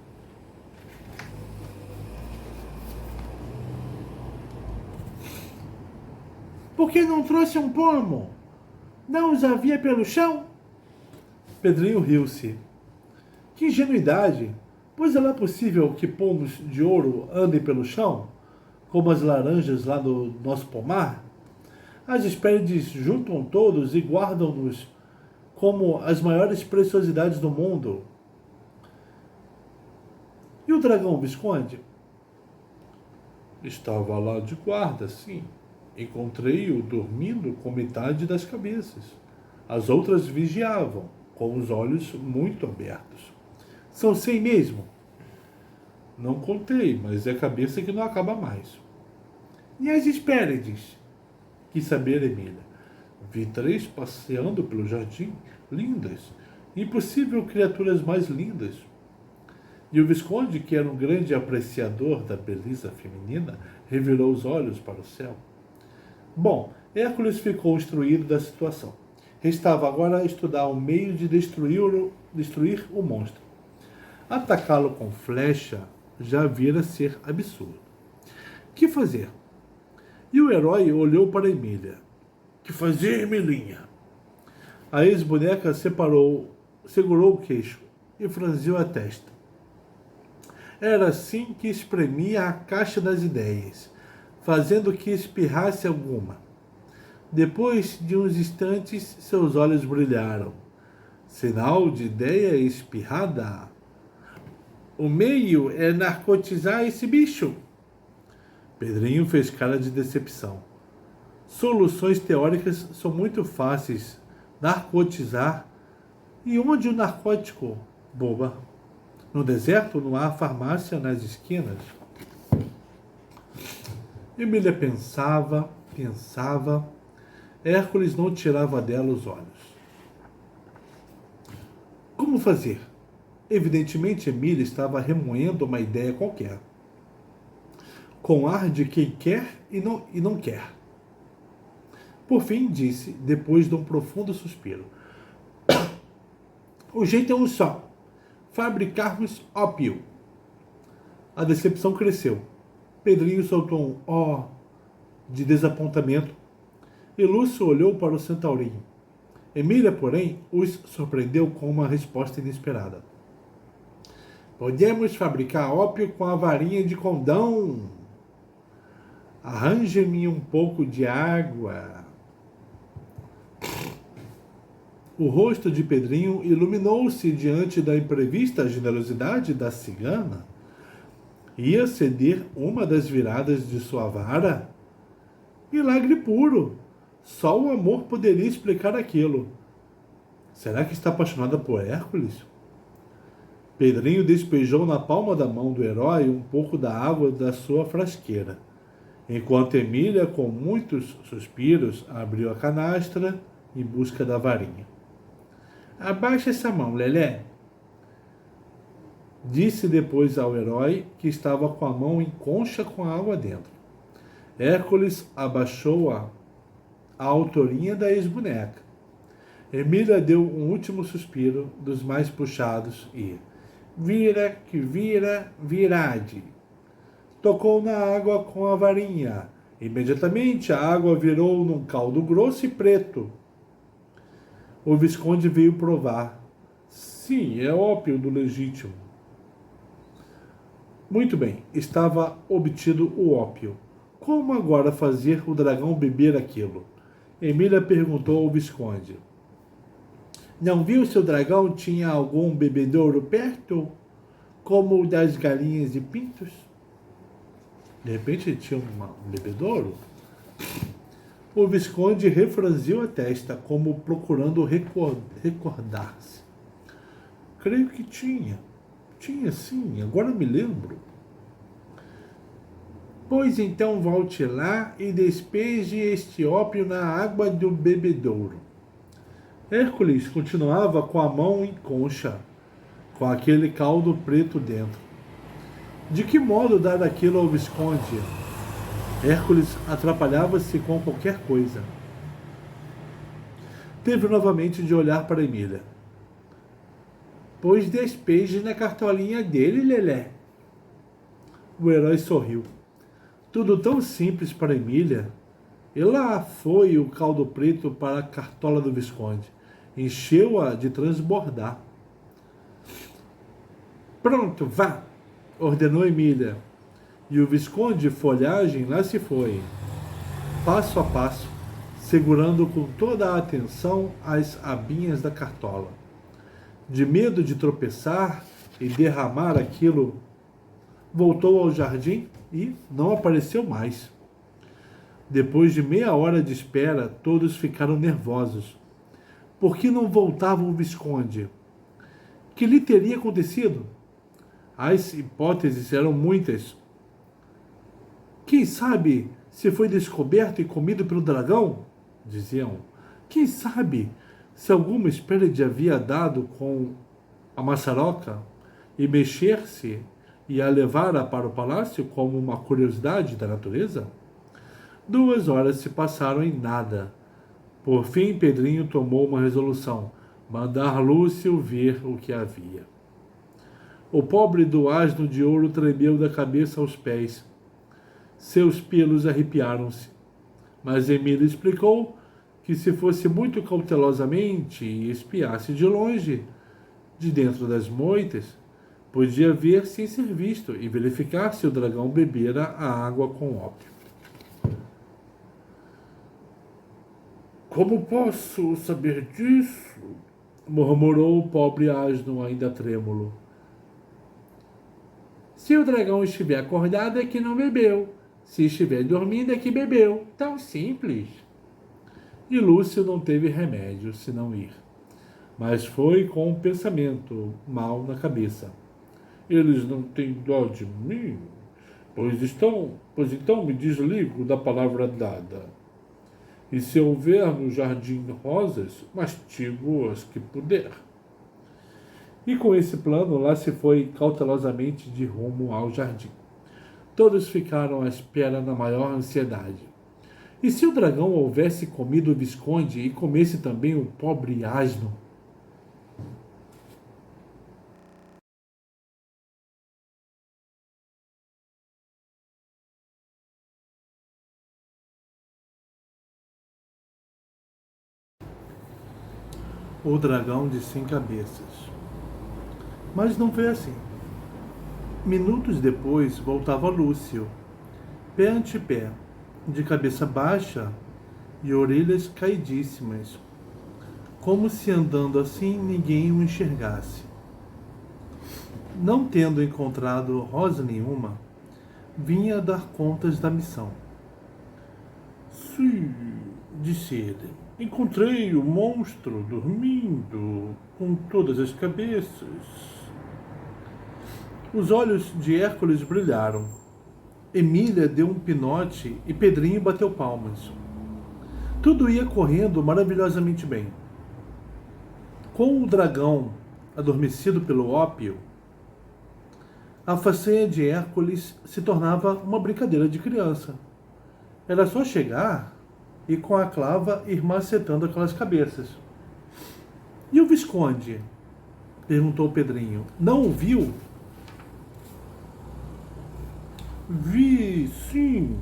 Por que não trouxe um pomo? Não os havia pelo chão? Pedrinho riu-se. Que ingenuidade! Pois é lá possível que pomos de ouro andem pelo chão, como as laranjas lá no nosso pomar? As Hespérides juntam todos e guardam-nos como as maiores preciosidades do mundo. E o dragão Visconde? Estava lá de guarda, sim. Encontrei-o dormindo com metade das cabeças. As outras vigiavam, com os olhos muito abertos. São 100 mesmo? Não contei, mas é cabeça que não acaba mais. E as Hespérides? Quis saber Emília. Vi 3 passeando pelo jardim, lindas. Impossível criaturas mais lindas. E o Visconde, que era um grande apreciador da beleza feminina, revirou os olhos para o céu. Bom, Hércules ficou instruído da situação. Restava agora estudar o meio de destruir o monstro. Atacá-lo com flecha já vira ser absurdo. Que fazer? E o herói olhou para Emília. Que fazer, Emilinha? A ex-boneca segurou o queixo e franziu a testa. Era assim que espremia a caixa das ideias, fazendo que espirrasse alguma. Depois de uns instantes, seus olhos brilharam. Sinal de ideia espirrada. O meio é narcotizar esse bicho. Pedrinho fez cara de decepção. Soluções teóricas são muito fáceis. Narcotizar. E onde o narcótico, boba? No deserto não há farmácia nas esquinas. Emília pensava. Hércules não tirava dela os olhos. Como fazer? Evidentemente, Emília estava remoendo uma ideia qualquer, com ar de quem quer e não quer. Por fim, disse, depois de um profundo suspiro: o jeito é um só: fabricarmos ópio. A decepção cresceu. Pedrinho soltou um ó de desapontamento e Lúcio olhou para o centaurinho. Emília, porém, os surpreendeu com uma resposta inesperada. Podemos fabricar ópio com a varinha de condão. Arranje-me um pouco de água. O rosto de Pedrinho iluminou-se diante da imprevista generosidade da cigana. Ia ceder uma das viradas de sua vara? Milagre puro! Só o amor poderia explicar aquilo. Será que está apaixonada por Hércules? Pedrinho despejou na palma da mão do herói um pouco da água da sua frasqueira, enquanto Emília, com muitos suspiros, abriu a canastra em busca da varinha. Abaixa essa mão, Lelé, disse depois ao herói, que estava com a mão em concha com a água dentro. Hércules abaixou-a à autorinha da ex-boneca. Emília deu um último suspiro, dos mais puxados, e vira que vira, virade. Tocou na água com a varinha. Imediatamente a água virou num caldo grosso e preto. O Visconde veio provar. Sim, é ópio do legítimo. Muito bem, estava obtido o ópio. Como agora fazer o dragão beber aquilo? Emília perguntou ao Visconde. Não viu se o dragão tinha algum bebedouro perto? Como o das galinhas e pintos? De repente ele tinha um bebedouro? O Visconde refranziu a testa, como procurando recordar-se. Creio que tinha. Tinha sim, agora me lembro. Pois então volte lá e despeje este ópio na água do bebedouro. Hércules continuava com a mão em concha, com aquele caldo preto dentro. De que modo dar aquilo ao Visconde? Hércules atrapalhava-se com qualquer coisa. Teve novamente de olhar para Emília. Pois despeje na cartolinha dele, Lelé. O herói sorriu. Tudo tão simples para Emília. E lá foi o caldo preto para a cartola do Visconde. Encheu-a de transbordar. Pronto, vá, ordenou Emília. E o Visconde Folhagem lá se foi, passo a passo, segurando com toda a atenção as abinhas da cartola. De medo de tropeçar e derramar aquilo, voltou ao jardim e não apareceu mais. Depois de meia hora de espera, todos ficaram nervosos. Por que não voltava o Visconde? Que lhe teria acontecido? As hipóteses eram muitas. Quem sabe se foi descoberto e comido pelo dragão? Diziam. Quem sabe se alguma Hespéride havia dado com a maçaroca e mexer-se e a levara para o palácio como uma curiosidade da natureza? 2 horas se passaram em nada. Por fim, Pedrinho tomou uma resolução: mandar Lúcio ver o que havia. O pobre do asno de ouro tremeu da cabeça aos pés. Seus pelos arrepiaram-se. Mas Emília explicou que se fosse muito cautelosamente e espiasse de longe, de dentro das moitas, podia ver sem ser visto e verificar se o dragão bebera a água com ópio. Como posso saber disso? Murmurou o pobre asno ainda trêmulo. Se o dragão estiver acordado é que não bebeu. Se estiver dormindo é que bebeu. Tão simples. E Lúcio não teve remédio senão ir. Mas foi com um pensamento mal na cabeça. Eles não têm dó de mim? Pois então me desligo da palavra dada. E se houver no jardim rosas, mastigo as que puder. E com esse plano, lá se foi cautelosamente de rumo ao jardim. Todos ficaram à espera na maior ansiedade. E se o dragão houvesse comido o Visconde e comesse também o pobre asno? O dragão de 100 cabeças. Mas não foi assim. Minutos depois voltava Lúcio, pé ante pé, de cabeça baixa e orelhas caidíssimas, como se andando assim ninguém o enxergasse. Não tendo encontrado rosa nenhuma, vinha dar contas da missão. Sim, disse ele, encontrei o monstro dormindo com todas as cabeças. Os olhos de Hércules brilharam. Emília deu um pinote e Pedrinho bateu palmas. Tudo ia correndo maravilhosamente bem. Com o dragão adormecido pelo ópio, a façanha de Hércules se tornava uma brincadeira de criança. Era só chegar e com a clava ir macetando aquelas cabeças. E o Visconde? Perguntou Pedrinho. Não o viu? Vi, sim.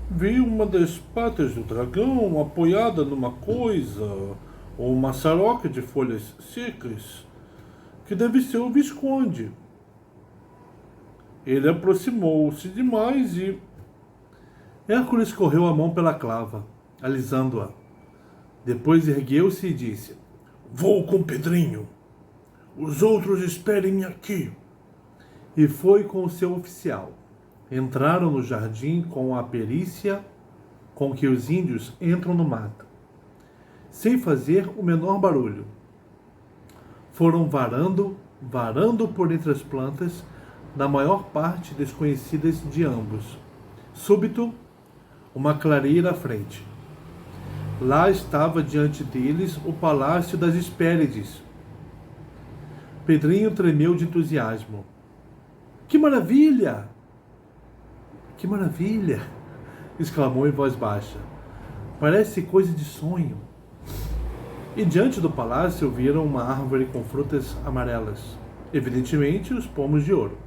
Vi uma das patas do dragão apoiada numa coisa, ou uma maçaroca de folhas secas, que deve ser o Visconde. Ele aproximou-se demais e... Hércules correu a mão pela clava, alisando-a. Depois ergueu-se e disse: Vou com Pedrinho. Os outros esperem-me aqui. E foi com o seu oficial. Entraram no jardim com a perícia com que os índios entram no mato, sem fazer o menor barulho. Foram varando por entre as plantas, na maior parte desconhecidas de ambos. Súbito, uma clareira à frente. Lá estava diante deles o palácio das Hespérides. Pedrinho tremeu de entusiasmo. Que maravilha! Que maravilha! Exclamou em voz baixa. Parece coisa de sonho. E diante do palácio viram uma árvore com frutas amarelas, evidentemente os pomos de ouro.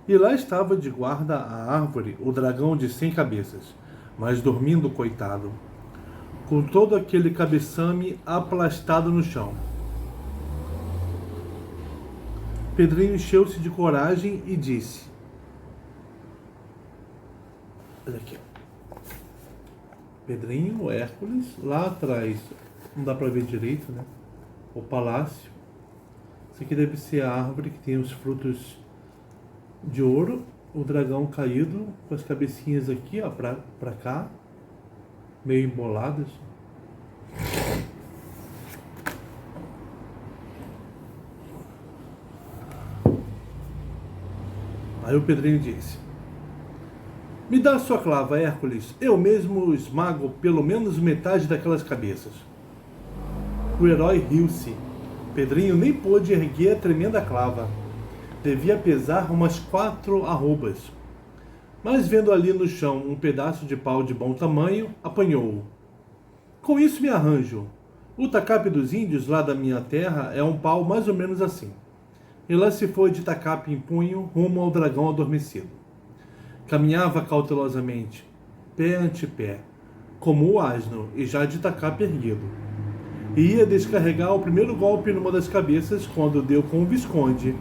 E lá estava de guarda a árvore o dragão de 100 cabeças, mas dormindo, coitado, com todo aquele cabeçame aplastado no chão. Pedrinho encheu-se de coragem e disse: olha aqui, Pedrinho, o Hércules, lá atrás, não dá para ver direito, né? O palácio. Isso aqui deve ser a árvore que tem os frutos de ouro. O dragão caído, com as cabecinhas aqui, ó, pra cá, meio emboladas. Aí o Pedrinho disse: me dá a sua clava, Hércules. Eu mesmo esmago pelo menos metade daquelas cabeças. O herói riu-se. Pedrinho nem pôde erguer a tremenda clava. Devia pesar umas 4 arrobas. Mas vendo ali no chão um pedaço de pau de bom tamanho, apanhou-o. Com isso me arranjo. O tacape dos índios lá da minha terra é um pau mais ou menos assim. E lá se foi de tacape em punho rumo ao dragão adormecido. Caminhava cautelosamente, pé ante pé, como o asno e já de tacape erguido. E ia descarregar o primeiro golpe numa das cabeças quando deu com o Visconde.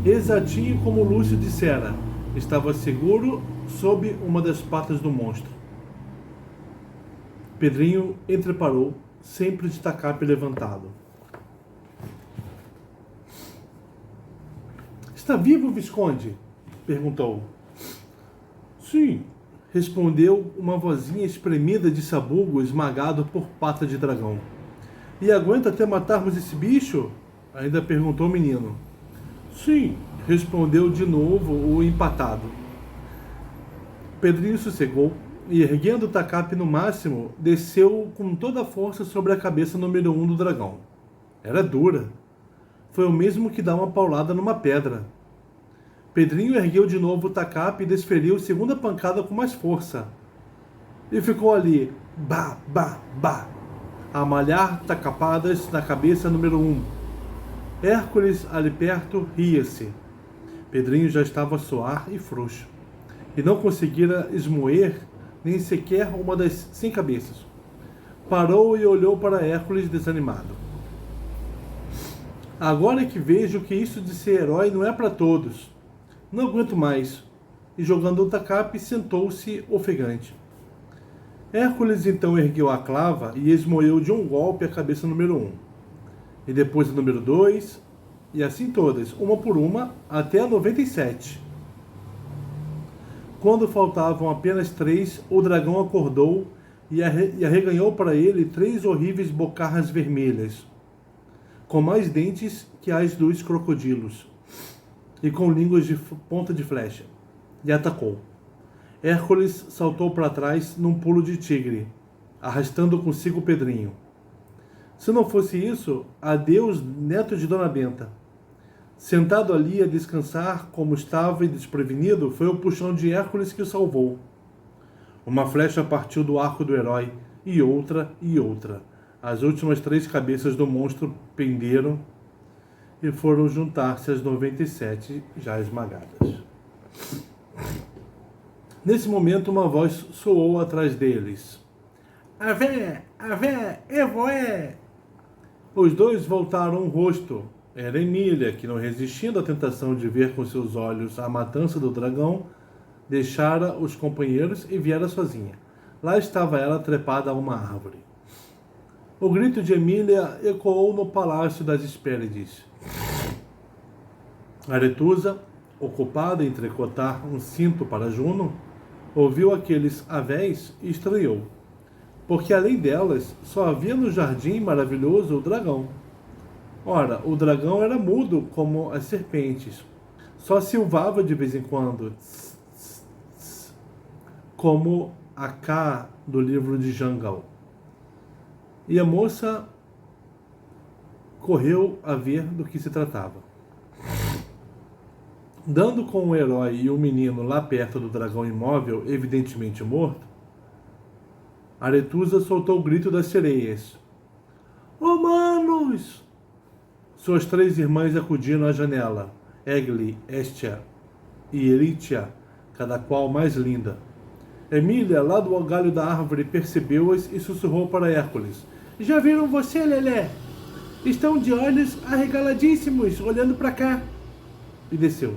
Exatinho como Lúcio dissera, estava seguro sob uma das patas do monstro. Pedrinho entreparou, sempre de tacape levantado. Está vivo, Visconde? Perguntou. Sim, respondeu uma vozinha espremida de sabugo esmagado por pata de dragão. E aguenta até matarmos esse bicho? Ainda perguntou o menino. Sim, respondeu de novo o empatado. Pedrinho sossegou e, erguendo o tacape no máximo, desceu com toda a força sobre a cabeça número 1 do dragão. Era dura. Foi o mesmo que dar uma paulada numa pedra. Pedrinho ergueu de novo o tacape e desferiu a segunda pancada com mais força. E ficou ali, bah, bah, bah, a malhar tacapadas na cabeça número 1. Hércules, ali perto, ria-se. Pedrinho já estava a suar e frouxo, e não conseguira esmoer nem sequer uma das 100 cabeças. Parou e olhou para Hércules desanimado. Agora é que vejo que isso de ser herói não é para todos. Não aguento mais. E jogando o tacape, sentou-se ofegante. Hércules então ergueu a clava e esmoeu de um golpe a cabeça número 1. E depois a número 2, e assim todas, uma por uma, até a 97. Quando faltavam apenas 3, o dragão acordou e arreganhou para ele 3 horríveis bocarras vermelhas, com mais dentes que as dos crocodilos, e com línguas de ponta de flecha, e atacou. Hércules saltou para trás num pulo de tigre, arrastando consigo Pedrinho. Se não fosse isso, adeus, neto de Dona Benta. Sentado ali a descansar como estava e desprevenido, foi o puxão de Hércules que o salvou. Uma flecha partiu do arco do herói, e outra e outra. As últimas 3 cabeças do monstro penderam e foram juntar-se às 97 já esmagadas. Nesse momento, uma voz soou atrás deles. Avé, avé, evoé! Os dois voltaram o rosto. Era Emília, que, não resistindo à tentação de ver com seus olhos a matança do dragão, deixara os companheiros e viera sozinha. Lá estava ela trepada a uma árvore. O grito de Emília ecoou no palácio das Hespérides. Aretusa, ocupada em tricotar um cinto para Juno, ouviu aqueles avéis e estranhou, porque além delas só havia no jardim maravilhoso o dragão. Ora, o dragão era mudo como as serpentes, só silvava de vez em quando, tss, tss, tss, como a Ká do livro de Jangal. E a moça correu a ver do que se tratava. Dando com o herói e o menino lá perto do dragão imóvel, evidentemente morto, Aretusa soltou o grito das sereias. Humanos! Suas 3 irmãs acudiram à janela, Egli, Estia e Eritia, cada qual mais linda. Emília, lá do galho da árvore, percebeu-as e sussurrou para Hércules: Já viram você, Lelé? Estão de olhos arregaladíssimos, olhando para cá. E desceu.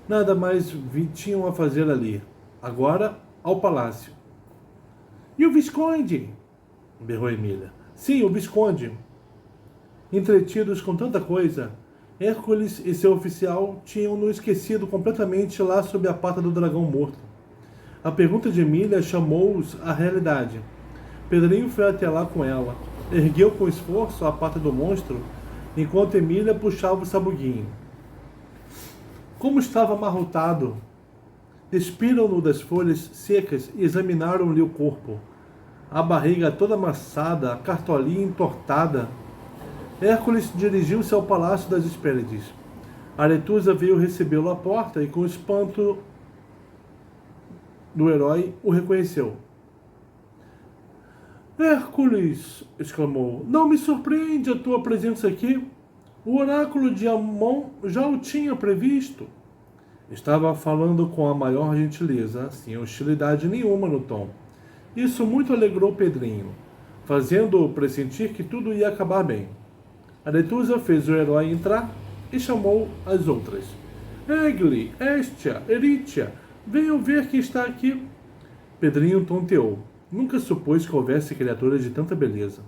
Nada mais tinham a fazer ali. Agora, ao palácio. E o Visconde? Berrou Emília. Sim, o Visconde. Entretidos com tanta coisa, Hércules e seu oficial tinham-no esquecido completamente lá sob a pata do dragão morto. A pergunta de Emília chamou-os à realidade. Pedrinho foi até lá com ela. Ergueu com esforço a pata do monstro, enquanto Emília puxava o sabuguinho. Como estava amarrotado, despiram-no das folhas secas e examinaram-lhe o corpo. A barriga toda amassada, a cartolinha entortada. Hércules dirigiu-se ao palácio das Hespérides. Aretusa veio recebê-lo à porta e, com espanto do herói, o reconheceu. Hércules! Exclamou. Não me surpreende a tua presença aqui. O oráculo de Amon já o tinha previsto. Estava falando com a maior gentileza, sem hostilidade nenhuma no tom. Isso muito alegrou Pedrinho, fazendo-o pressentir que tudo ia acabar bem. Aretusa fez o herói entrar e chamou as outras. Egli, Estia, Eritia, venham ver quem está aqui. Pedrinho tonteou. Nunca supôs que houvesse criaturas de tanta beleza.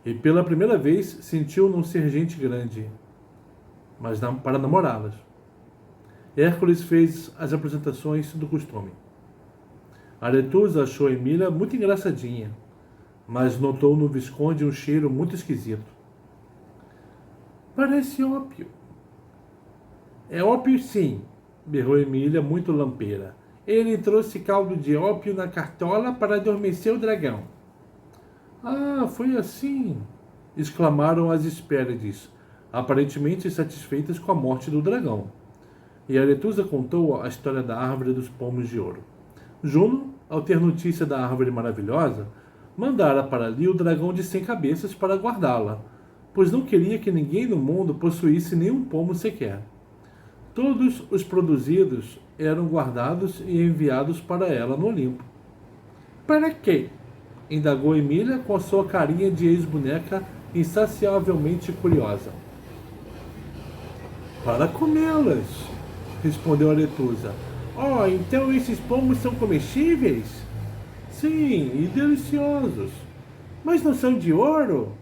E pela primeira vez sentiu não ser gente grande, mas para namorá-las. Hércules fez as apresentações do costume. Aretusa achou Emília muito engraçadinha, mas notou no Visconde um cheiro muito esquisito. Parece ópio. É ópio sim, berrou Emília muito lampeira. Ele trouxe caldo de ópio na cartola para adormecer o dragão. Ah, foi assim, exclamaram as Hespérides, aparentemente satisfeitas com a morte do dragão. E Aretusa contou a história da árvore dos pomos de ouro. Juno, ao ter notícia da árvore maravilhosa, mandara para ali o dragão de 100 cabeças para guardá-la, pois não queria que ninguém no mundo possuísse nenhum pomo sequer. Todos os produzidos eram guardados e enviados para ela no Olimpo. Para quê? Indagou Emília com a sua carinha de ex-boneca insaciavelmente curiosa. Para comê-las, respondeu Aretusa. Oh, então esses pomos são comestíveis? Sim, e deliciosos. Mas não são de ouro?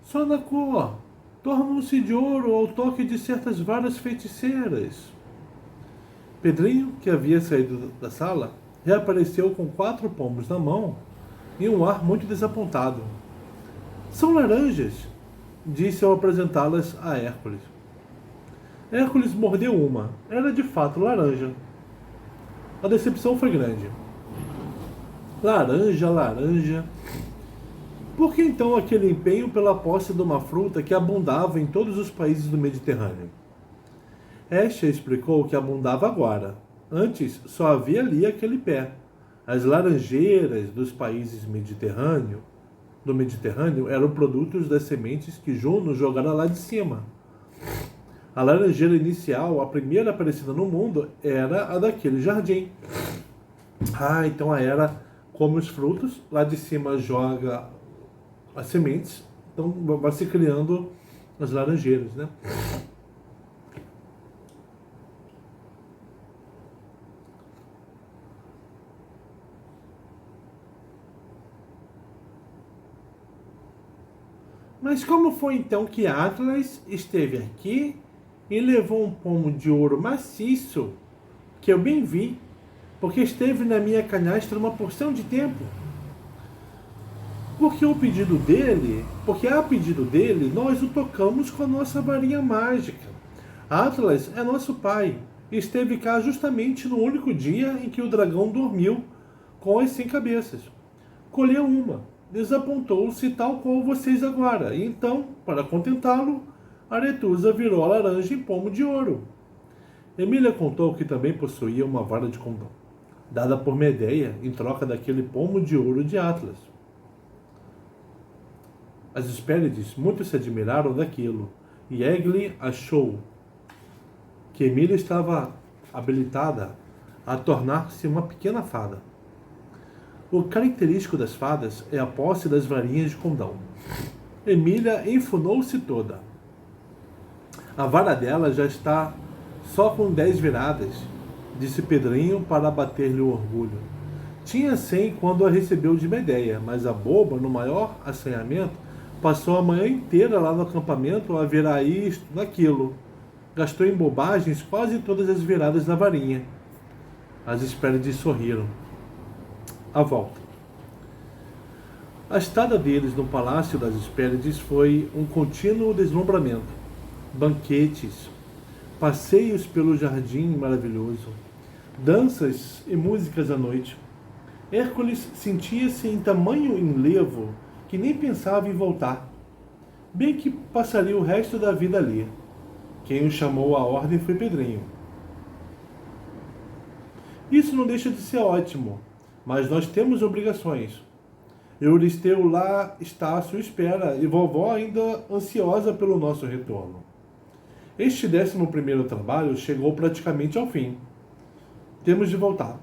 Só na cor. Tornam-se de ouro ao toque de certas varas feiticeiras. Pedrinho, que havia saído da sala, reapareceu com 4 pomos na mão e um ar muito desapontado. São laranjas, disse ao apresentá-las a Hércules. Hércules mordeu uma. Era de fato laranja. A decepção foi grande. Laranja, laranja. Por que então aquele empenho pela posse de uma fruta que abundava em todos os países do Mediterrâneo? Estia explicou que abundava agora. Antes só havia ali aquele pé. As laranjeiras dos países do Mediterrâneo eram produtos das sementes que Juno jogara lá de cima. A laranjeira inicial, a primeira aparecida no mundo, era a daquele jardim. Ah, então era come os frutos, lá de cima joga as sementes, então vai se criando as laranjeiras, né? Mas como foi então que Atlas esteve aqui e levou um pomo de ouro maciço, que eu bem vi, porque esteve na minha canastra uma porção de tempo? Porque a pedido dele, nós o tocamos com a nossa varinha mágica. Atlas é nosso pai, e esteve cá justamente no único dia em que o dragão dormiu com as 100 cabeças. Colheu uma, desapontou-se tal qual vocês agora, e então, para contentá-lo, Aretusa virou a laranja em pomo de ouro. Emília contou que também possuía uma vara de condão, dada por Medeia em troca daquele pomo de ouro de Atlas. As Hespérides muito se admiraram daquilo, e Egli achou que Emília estava habilitada a tornar-se uma pequena fada. O característico das fadas é a posse das varinhas de condão. Emília enfunou-se toda. A vara dela já está só com 10 viradas, disse Pedrinho para abater-lhe o orgulho. Tinha 100 quando a recebeu de Medeia, mas a boba, no maior assanhamento, passou a manhã inteira lá no acampamento a virar isto, naquilo. Gastou em bobagens quase todas as viradas da varinha. As Hespérides sorriram. A volta. A estada deles no palácio das Hespérides foi um contínuo deslumbramento. Banquetes, passeios pelo jardim maravilhoso, danças e músicas à noite. Hércules sentia-se em tamanho enlevo que nem pensava em voltar. Bem que passaria o resto da vida ali. Quem o chamou à ordem foi Pedrinho. Isso não deixa de ser ótimo, mas nós temos obrigações. Euristeu lá está à sua espera e vovó ainda ansiosa pelo nosso retorno. Este 11º trabalho chegou praticamente ao fim. Temos de voltar.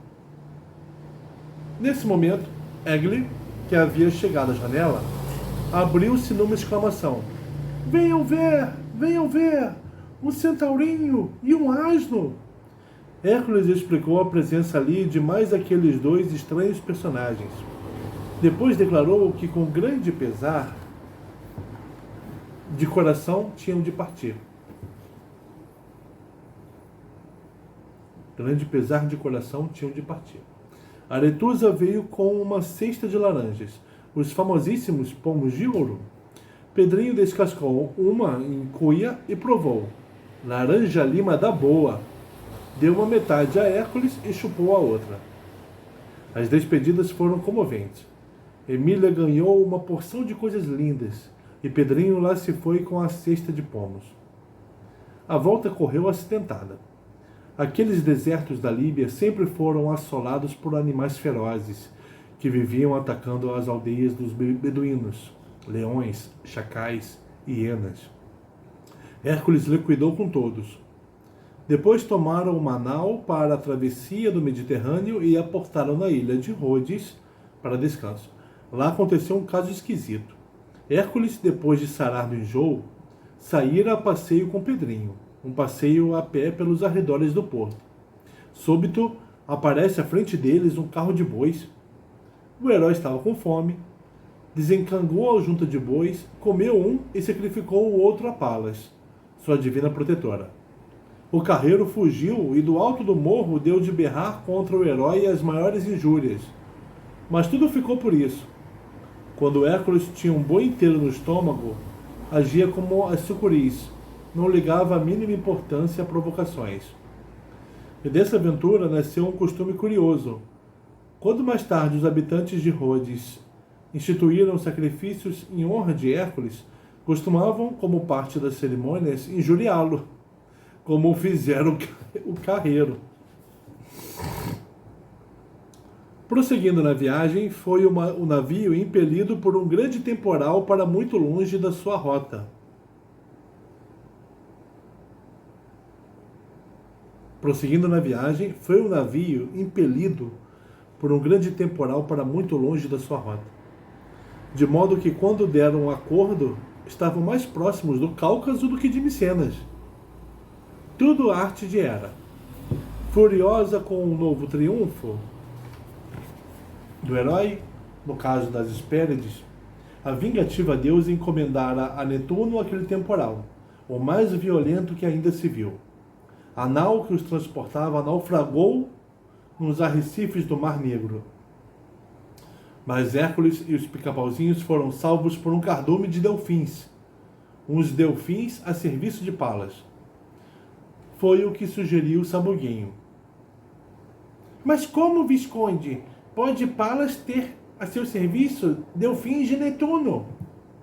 Nesse momento, Egli, que havia chegado à janela, abriu-se numa exclamação. Venham ver! Venham ver! Um centaurinho e um asno! Hércules explicou a presença ali de mais aqueles 2 estranhos personagens. Depois declarou que com grande pesar de coração tinham de partir. Grande pesar de coração tinham de partir. Aretusa veio com uma cesta de laranjas, os famosíssimos pomos de ouro. Pedrinho descascou uma em cuia e provou. Laranja lima da boa. Deu uma metade a Hércules e chupou a outra. As despedidas foram comoventes. Emília ganhou uma porção de coisas lindas e Pedrinho lá se foi com a cesta de pomos. A volta correu acidentada. Aqueles desertos da Líbia sempre foram assolados por animais ferozes que viviam atacando as aldeias dos beduínos, leões, chacais e hienas. Hércules liquidou com todos. Depois tomaram uma nau para a travessia do Mediterrâneo e aportaram na ilha de Rhodes para descanso. Lá aconteceu um caso esquisito. Hércules, depois de sarar do enjoo, saíra a passeio com Pedrinho, um passeio a pé pelos arredores do porto. Súbito, aparece à frente deles um carro de bois. O herói estava com fome, desencangou a junta de bois, comeu um e sacrificou o outro a Palas, sua divina protetora. O carreiro fugiu e do alto do morro deu de berrar contra o herói as maiores injúrias. Mas tudo ficou por isso. Quando Hércules tinha um boi inteiro no estômago, agia como as sucuris, não ligava a mínima importância a provocações. E dessa aventura nasceu um costume curioso. Quando mais tarde os habitantes de Rhodes instituíram sacrifícios em honra de Hércules, costumavam, como parte das cerimônias, injuriá-lo, como fizeram o carreiro. Prosseguindo na viagem, foi o navio impelido por um grande temporal para muito longe da sua rota. Prosseguindo na viagem, foi o navio impelido por um grande temporal para muito longe da sua rota. De modo que, quando deram um acordo, estavam mais próximos do Cáucaso do que de Micenas. Tudo arte de Hera. Furiosa com um novo triunfo do herói, no caso das Hespérides, a vingativa deusa encomendara a Netuno aquele temporal, o mais violento que ainda se viu. A nau que os transportava naufragou nos arrecifes do Mar Negro. Mas Hércules e os pica-pauzinhos foram salvos por um cardume de delfins, uns delfins a serviço de Palas. Foi o que sugeriu Sabuguinho. Mas como, Visconde, pode Palas ter a seu serviço delfins de Netuno?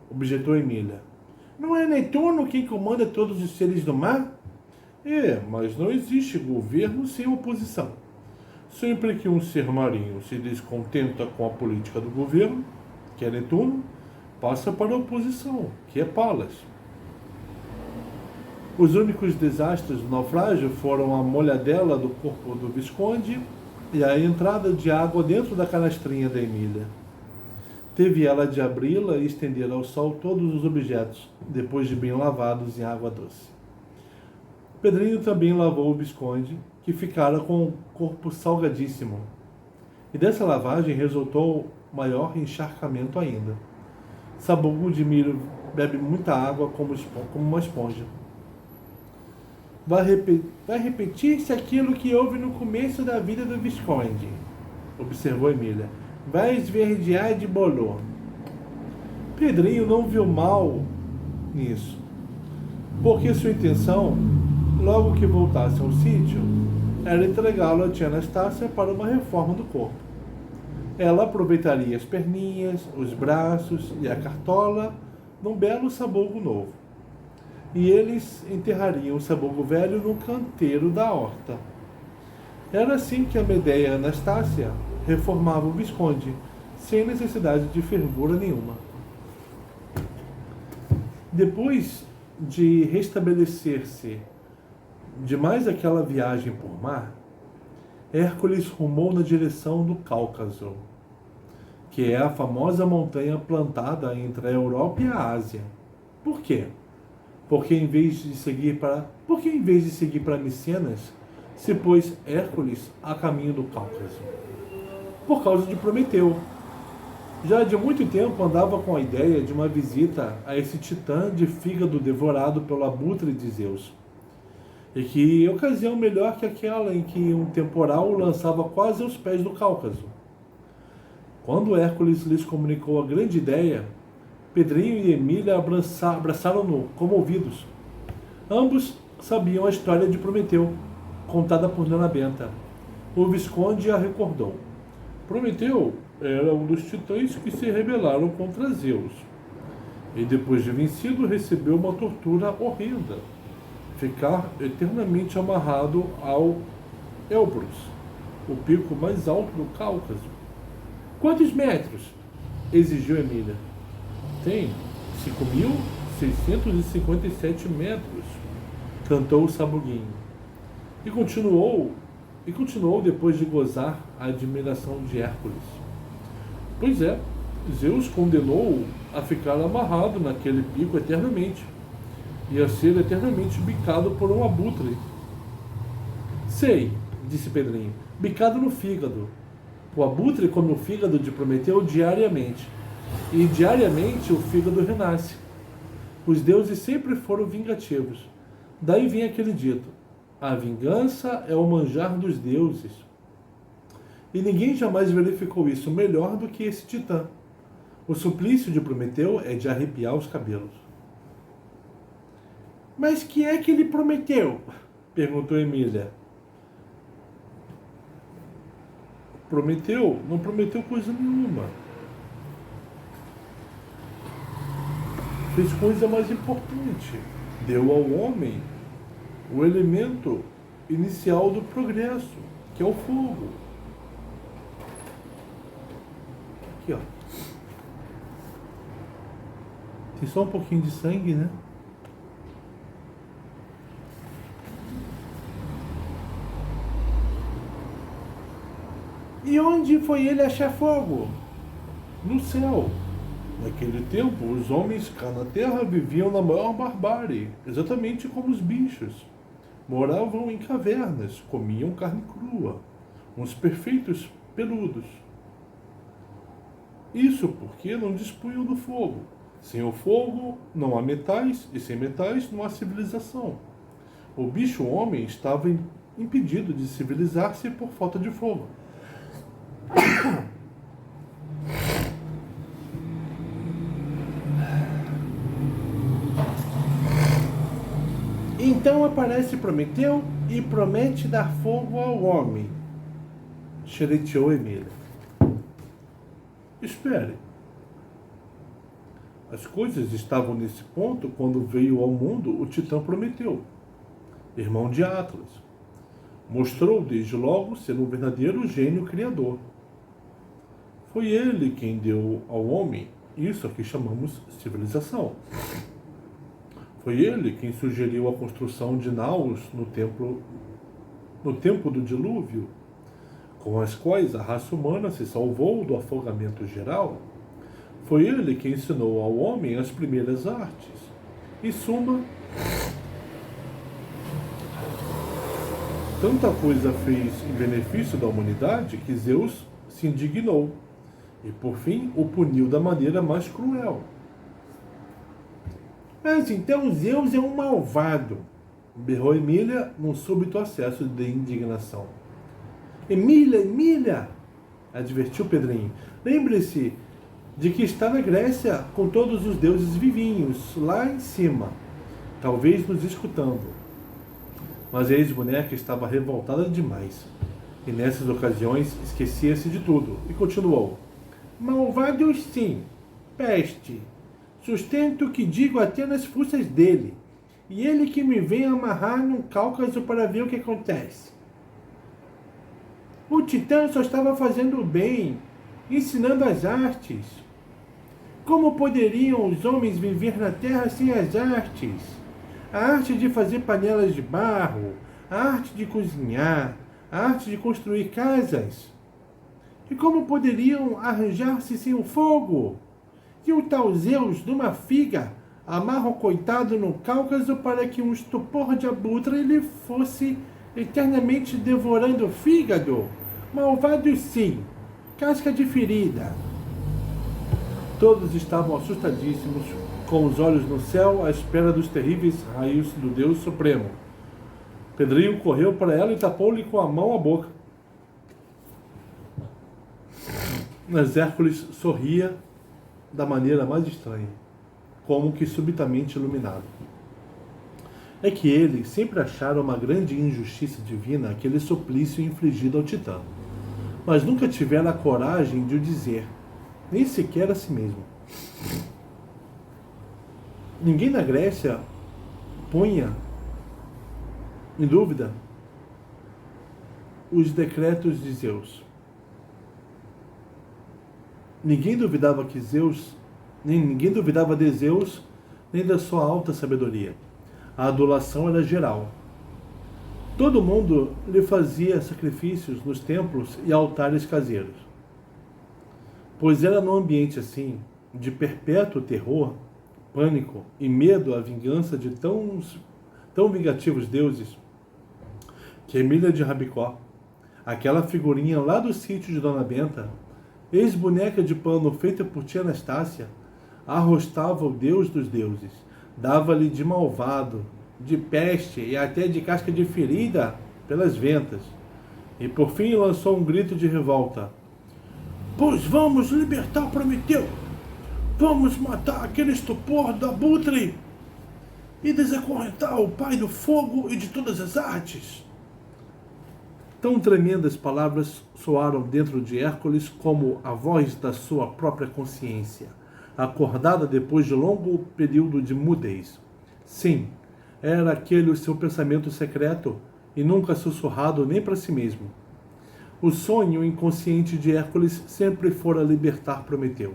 Objetou Emília. Não é Netuno quem comanda todos os seres do mar? Mas não existe governo sem oposição. Sempre que um ser marinho se descontenta com a política do governo, que é Netuno, passa para a oposição, que é Palas. Os únicos desastres do naufrágio foram a molhadela do corpo do Visconde e a entrada de água dentro da canastrinha da Emília. Teve ela de abri-la e estender ao sol todos os objetos, depois de bem lavados em água doce. Pedrinho também lavou o Visconde, que ficara com o corpo salgadíssimo. E dessa lavagem resultou maior encharcamento ainda. Sabugo de milho bebe muita água como uma esponja. Vai repetir-se aquilo que houve no começo da vida do Visconde, observou Emília. Vai esverdear de bolor. Pedrinho não viu mal nisso, porque sua intenção, logo que voltasse ao sítio, era entregá-lo a tia Anastácia para uma reforma do corpo. Ela aproveitaria as perninhas, os braços e a cartola num belo sabugo novo. E eles enterrariam o sabugo velho no canteiro da horta. Era assim que a Medeia Anastácia reformava o Visconde, sem necessidade de fervura nenhuma. Depois de restabelecer-se de mais aquela viagem por mar, Hércules rumou na direção do Cáucaso, que é a famosa montanha plantada entre a Europa e a Ásia. Por quê? Porque em vez de seguir para Micenas, se pôs Hércules a caminho do Cáucaso? Por causa de Prometeu. Já de muito tempo andava com a ideia de uma visita a esse titã de fígado devorado pelo abutre de Zeus. E que ocasião melhor que aquela em que um temporal o lançava quase aos pés do Cáucaso. Quando Hércules lhes comunicou a grande ideia, Pedrinho e Emília abraçaram-no, comovidos. Ambos sabiam a história de Prometeu, contada por Nana Benta. O Visconde a recordou. Prometeu era um dos titãs que se rebelaram contra Zeus. E depois de vencido, recebeu uma tortura horrenda. Ficar eternamente amarrado ao Elbrus, o pico mais alto do Cáucaso. Quantos metros? Exigiu Emília. Tem 5.657 metros, cantou o sabuguinho. E continuou depois de gozar a admiração de Hércules. Pois é, Zeus condenou-o a ficar amarrado naquele pico eternamente, e a ser eternamente bicado por um abutre. Sei, disse Pedrinho, bicado no fígado. O abutre come o fígado de Prometeu diariamente, e diariamente o fígado renasce. Os deuses sempre foram vingativos. Daí vem aquele dito: a vingança é o manjar dos deuses. E ninguém jamais verificou isso melhor do que esse titã. O suplício de Prometeu é de arrepiar os cabelos. Mas que é que ele prometeu? Perguntou Emília. Prometeu? Não prometeu coisa nenhuma. Fez coisa mais importante. Deu ao homem o elemento inicial do progresso, que é o fogo. Aqui, ó. Tem só um pouquinho de sangue, né? E onde foi ele achar fogo? No céu. Naquele tempo, os homens cá na terra viviam na maior barbárie, exatamente como os bichos. Moravam em cavernas, comiam carne crua, uns perfeitos peludos. Isso porque não dispunham do fogo. Sem o fogo, não há metais, e sem metais, não há civilização. O bicho-homem estava impedido de civilizar-se por falta de fogo. Então aparece Prometeu e promete dar fogo ao homem. Xereteou Emília. Espere. As coisas estavam nesse ponto quando veio ao mundo o titã Prometeu, irmão de Atlas. Mostrou desde logo ser um verdadeiro gênio criador. Foi ele quem deu ao homem isso que chamamos civilização. Foi ele quem sugeriu a construção de naus no tempo do dilúvio, com as quais a raça humana se salvou do afogamento geral. Foi ele quem ensinou ao homem as primeiras artes. Em suma, tanta coisa fez em benefício da humanidade que Zeus se indignou e, por fim, o puniu da maneira mais cruel. Mas então Zeus é um malvado, berrou Emília num súbito acesso de indignação. Emília, advertiu Pedrinho, lembre-se de que está na Grécia com todos os deuses vivinhos, lá em cima, talvez nos escutando. Mas a ex-boneca estava revoltada demais, e nessas ocasiões esquecia-se de tudo, e continuou. Malvado sim, peste. Sustento que digo até nas fuças dele, e ele que me vem amarrar num Cáucaso para ver o que acontece. O Titã só estava fazendo o bem, ensinando as artes. Como poderiam os homens viver na Terra sem as artes? A arte de fazer panelas de barro, a arte de cozinhar, a arte de construir casas. E como poderiam arranjar-se sem o fogo? E o tal Zeus, numa figa, amarra o coitado no Cáucaso para que um estupor de abutre lhe fosse eternamente devorando o fígado. Malvado sim, casca de ferida. Todos estavam assustadíssimos, com os olhos no céu, à espera dos terríveis raios do Deus Supremo. Pedrinho correu para ela e tapou-lhe com a mão a boca. Mas Hércules sorria da maneira mais estranha, como que subitamente iluminado. É que ele sempre achara uma grande injustiça divina aquele suplício infligido ao Titã, mas nunca tivera a coragem de o dizer, nem sequer a si mesmo. Ninguém na Grécia ponha em dúvida os decretos de Zeus. Ninguém duvidava de Zeus, nem da sua alta sabedoria. A adulação era geral. Todo mundo lhe fazia sacrifícios nos templos e altares caseiros. Pois era num ambiente assim, de perpétuo terror, pânico e medo à vingança de tão vingativos deuses, que Emília de Rabicó, aquela figurinha lá do sítio de Dona Benta, ex-boneca de pano feita por tia Anastácia, arrostava o deus dos deuses, dava-lhe de malvado, de peste e até de casca de ferida pelas ventas, e por fim lançou um grito de revolta. Pois vamos libertar Prometeu! Vamos matar aquele estupor do abutre e desacorrentar o pai do fogo e de todas as artes! Tão tremendas palavras soaram dentro de Hércules como a voz da sua própria consciência, acordada depois de longo período de mudez. Sim, era aquele o seu pensamento secreto e nunca sussurrado nem para si mesmo. O sonho inconsciente de Hércules sempre fora libertar Prometeu.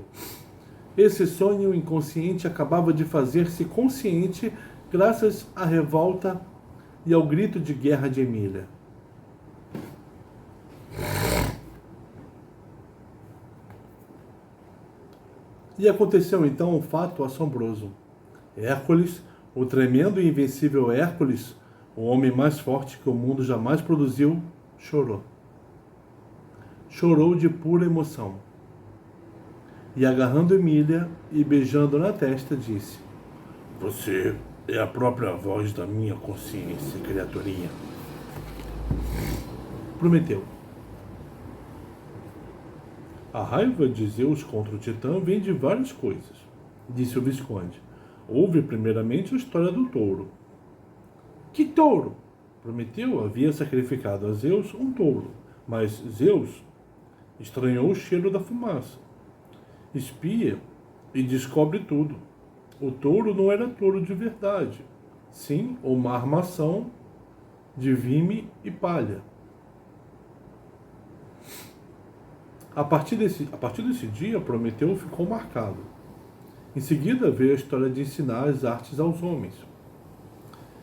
Esse sonho inconsciente acabava de fazer-se consciente graças à revolta e ao grito de guerra de Emília. E aconteceu então um fato assombroso. Hércules, o tremendo e invencível Hércules, o homem mais forte que o mundo jamais produziu, chorou. Chorou de pura emoção. E agarrando Emília e beijando na testa, disse: Você é a própria voz da minha consciência, criaturinha. Prometeu. A raiva de Zeus contra o Titã vem de várias coisas, disse o Visconde. Houve primeiramente a história do touro. Que touro? Prometeu havia sacrificado a Zeus um touro, mas Zeus estranhou o cheiro da fumaça. Espia e descobre tudo. O touro não era touro de verdade, sim uma armação de vime e palha. A partir desse dia, Prometeu ficou marcado. Em seguida veio a história de ensinar as artes aos homens.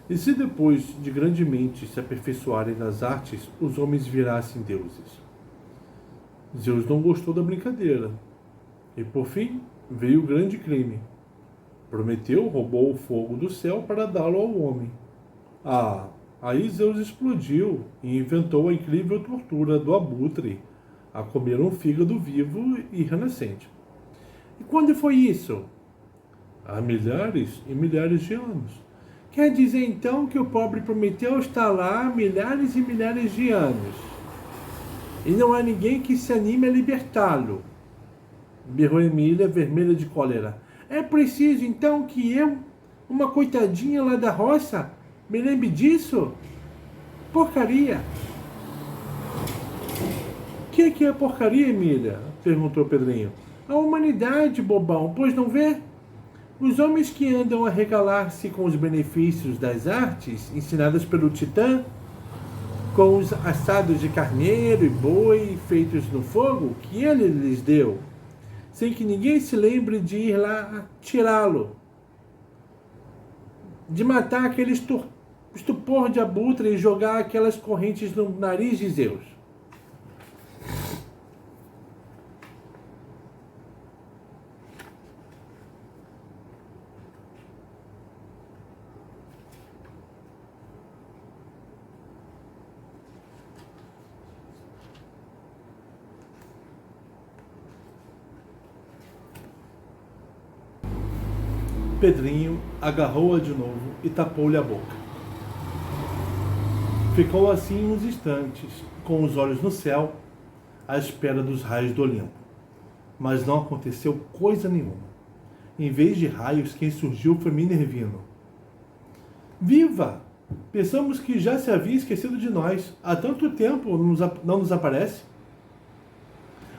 E se depois de grandemente se aperfeiçoarem nas artes, os homens virassem deuses? Zeus não gostou da brincadeira. E por fim veio o grande crime. Prometeu roubou o fogo do céu para dá-lo ao homem. Aí Zeus explodiu e inventou a incrível tortura do abutre a comer um fígado vivo e renascente. E quando foi isso? Há milhares e milhares de anos. Quer dizer então que o pobre Prometeu está lá há milhares e milhares de anos. E não há ninguém que se anime a libertá-lo. Berrou Emília, vermelha de cólera. É preciso então que eu, uma coitadinha lá da roça, me lembre disso? Porcaria! Que é porcaria, Emília? Perguntou Pedrinho. A humanidade, bobão, pois não vê? Os homens que andam a regalar-se com os benefícios das artes ensinadas pelo Titã, com os assados de carneiro e boi feitos no fogo que ele lhes deu, sem que ninguém se lembre de ir lá tirá-lo, de matar aquele estupor de abutre e jogar aquelas correntes no nariz de Zeus. Pedrinho agarrou-a de novo e tapou-lhe a boca. Ficou assim uns instantes, com os olhos no céu, à espera dos raios do Olimpo. Mas não aconteceu coisa nenhuma. Em vez de raios, quem surgiu foi Minervino. Viva! Pensamos que já se havia esquecido de nós. Há tanto tempo não nos aparece.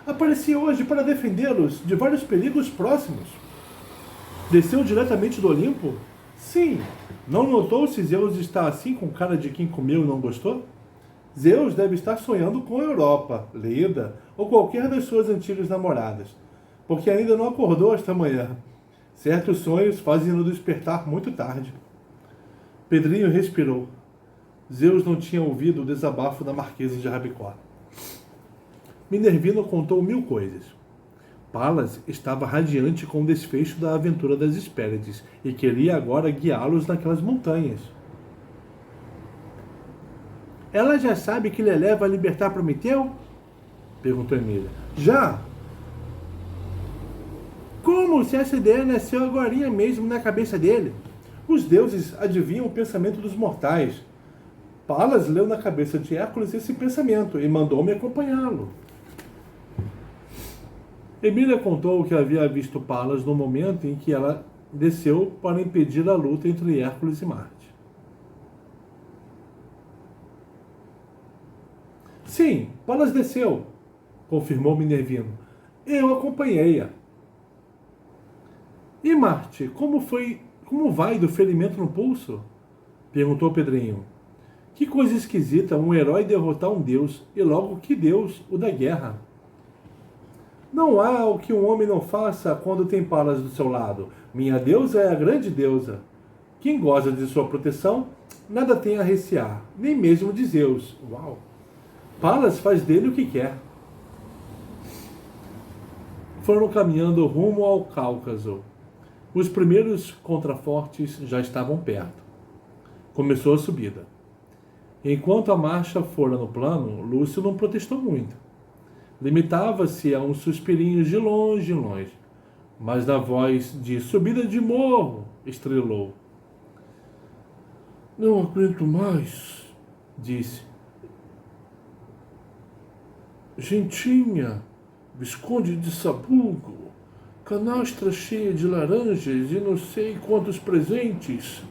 Apareci hoje para defendê-los de vários perigos próximos. Desceu diretamente do Olimpo? Sim. Não notou se Zeus está assim com cara de quem comeu e não gostou? Zeus deve estar sonhando com a Europa, Leda ou qualquer das suas antigas namoradas, porque ainda não acordou esta manhã. Certos sonhos fazem-no despertar muito tarde. Pedrinho respirou. Zeus não tinha ouvido o desabafo da Marquesa de Rabicó. Minervino contou 1000 coisas. Palas estava radiante com o desfecho da aventura das Hespérides e queria agora guiá-los naquelas montanhas. Ela já sabe que ele leva a libertar Prometeu? Perguntou Emília. Já! Como se essa ideia nasceu agorinha mesmo na cabeça dele? Os deuses adivinham o pensamento dos mortais. Palas leu na cabeça de Hércules esse pensamento e mandou-me acompanhá-lo. Emília contou que havia visto Palas no momento em que ela desceu para impedir a luta entre Hércules e Marte. Sim, Palas desceu, confirmou Minervino. Eu acompanhei-a. E Marte, como vai do ferimento no pulso? Perguntou Pedrinho. Que coisa esquisita um herói derrotar um deus, e logo que deus, o da guerra. Não há o que um homem não faça quando tem Palas do seu lado. Minha deusa é a grande deusa. Quem goza de sua proteção, nada tem a recear, nem mesmo de Zeus. Uau! Palas faz dele o que quer. Foram caminhando rumo ao Cáucaso. Os primeiros contrafortes já estavam perto. Começou a subida. Enquanto a marcha fora no plano, Lúcio não protestou muito. Limitava-se a uns suspirinhos de longe em longe, mas na voz de subida de morro, estrelou. Não aguento mais, disse. Gentinha, Visconde de Sabugo, canastra cheia de laranjas e não sei quantos presentes.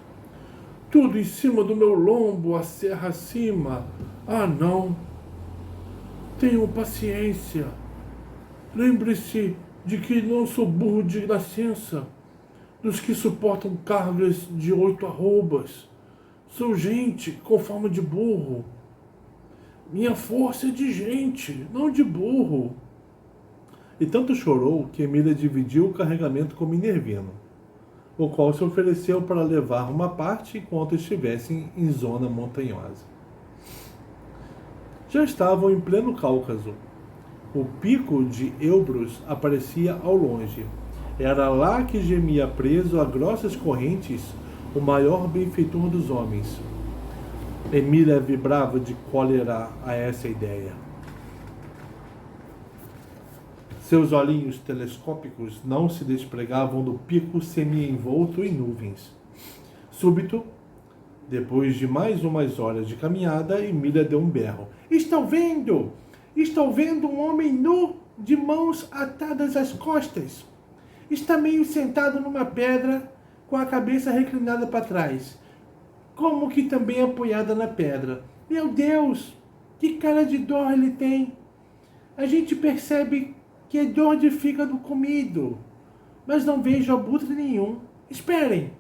Tudo em cima do meu lombo, a serra acima. Ah, não! Tenham paciência. Lembre-se de que não sou burro de nascença, dos que suportam cargas de 8 arrobas. Sou gente com forma de burro. Minha força é de gente, não de burro. E tanto chorou que Emília dividiu o carregamento com Minervino, o qual se ofereceu para levar uma parte enquanto estivessem em zona montanhosa. Já estavam em pleno Cáucaso. O pico de Elbrus aparecia ao longe. Era lá que gemia preso a grossas correntes o maior benfeitor dos homens. Emília vibrava de cólera a essa ideia. Seus olhinhos telescópicos não se despregavam do pico semi-envolto em nuvens. Súbito, depois de mais umas horas de caminhada, Emília deu um berro. Estou vendo! Estou vendo um homem nu, de mãos atadas às costas. Está meio sentado numa pedra, com a cabeça reclinada para trás, como que também apoiada na pedra. Meu Deus! Que cara de dor ele tem! A gente percebe que é dor de fígado comido, mas não vejo abutre nenhum. Esperem!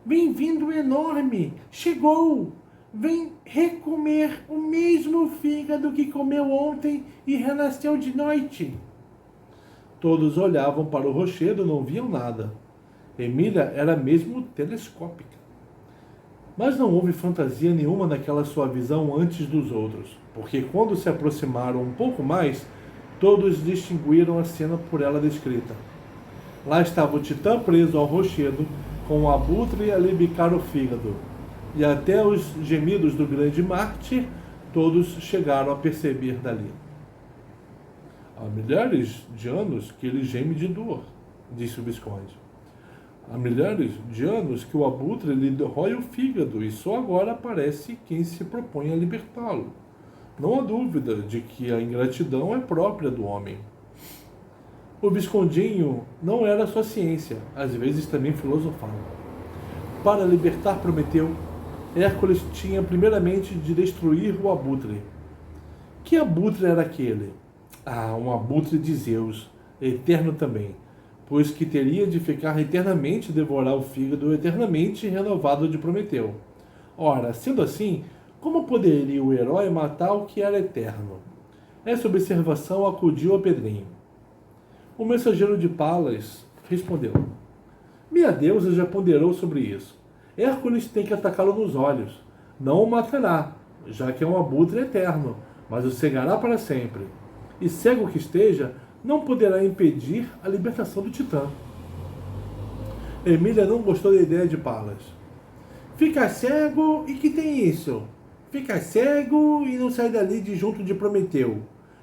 Vem vindo enorme! Chegou! Vem recomer o mesmo fígado que comeu ontem e renasceu de noite. Todos olhavam para o rochedo e não viam nada. Emília era mesmo telescópica. Mas não houve fantasia nenhuma naquela sua visão antes dos outros, porque quando se aproximaram um pouco mais, todos distinguiram a cena por ela descrita. Lá estava o titã preso ao rochedo, com o abutre a lhe bicar o fígado. E até os gemidos do grande mártir, todos chegaram a perceber dali. Há milhares de anos que ele geme de dor, disse o Visconde. Há milhares de anos que o abutre lhe rói o fígado e só agora aparece quem se propõe a libertá-lo. Não há dúvida de que a ingratidão é própria do homem. O Viscondinho não era só ciência, às vezes também filosofava. Para libertar Prometeu, Hércules tinha primeiramente de destruir o abutre. Que abutre era aquele? Um abutre de Zeus, eterno também, pois que teria de ficar eternamente devorar o fígado eternamente renovado de Prometeu. Ora, sendo assim, como poderia o herói matar o que era eterno? Essa observação acudiu a Pedrinho. O mensageiro de Palas respondeu: Minha deusa já ponderou sobre isso. Hércules tem que atacá-lo nos olhos. Não o matará, já que é um abutre eterno, mas o cegará para sempre. E cego que esteja, não poderá impedir a libertação do titã. Emília não gostou da ideia de Palas. Fica cego e que tem isso? Fica cego e não sai dali de junto de Prometeu,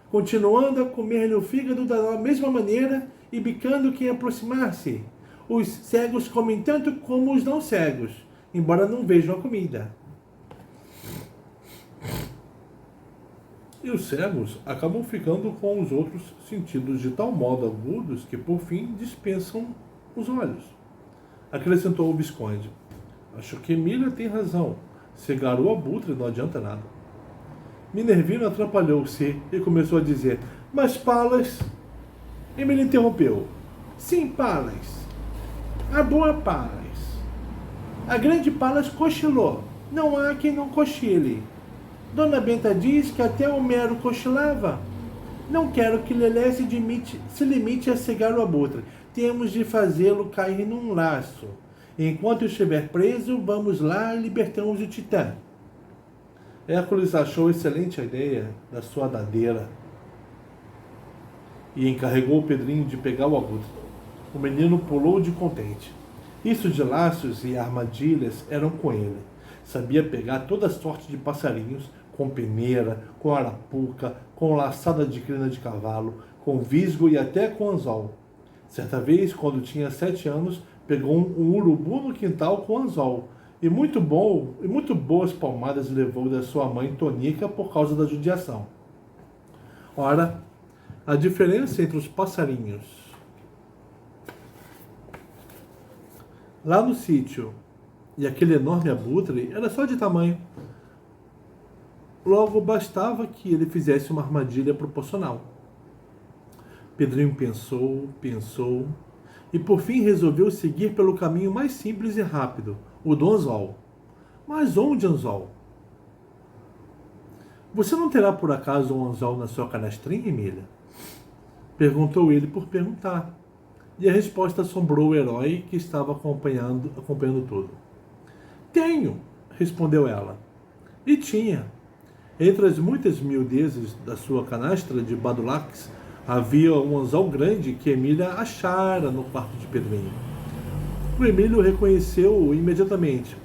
continuando a comer-lhe o fígado da mesma maneira e bicando quem aproximar-se. Os cegos comem tanto como os não cegos, embora não vejam a comida. E os cegos acabam ficando com os outros sentidos de tal modo agudos que, por fim, dispensam os olhos. Acrescentou o Visconde. Acho que Emília tem razão. Cegar o abutre não adianta nada. Minervino atrapalhou-se e começou a dizer: Mas Palas... Emília interrompeu. Sim, Palas. A boa Palas. A grande Palas cochilou. Não há quem não cochile. Dona Benta diz que até Homero cochilava. Não quero que Lelé se limite a cegar o abutre. Temos de fazê-lo cair num laço. Enquanto estiver preso, vamos lá e libertamos o titã. Hércules achou excelente a ideia da sua dadeira e encarregou o Pedrinho de pegar o abutre. O menino pulou de contente. Isso de laços e armadilhas eram com ele. Sabia pegar toda sorte de passarinhos, com peneira, com arapuca, com laçada de crina de cavalo, com visgo e até com anzol. Certa vez, quando tinha 7 anos, pegou um urubu no quintal com anzol, e muito boas palmadas levou da sua mãe Tonica por causa da judiação. Ora, a diferença entre os passarinhos lá no sítio e aquele enorme abutre era só de tamanho. Logo, bastava que ele fizesse uma armadilha proporcional. Pedrinho pensou, e por fim resolveu seguir pelo caminho mais simples e rápido, o do anzol. Mas onde anzol? Você não terá por acaso um anzol na sua canastrinha, Emília? Perguntou ele por perguntar. E a resposta assombrou o herói que estava acompanhando tudo. Tenho, respondeu ela. E tinha. Entre as muitas miudezas da sua canastra de badulaques, havia um anzol grande que Emília achara no quarto de Pedrinho. O Emílio reconheceu-o imediatamente.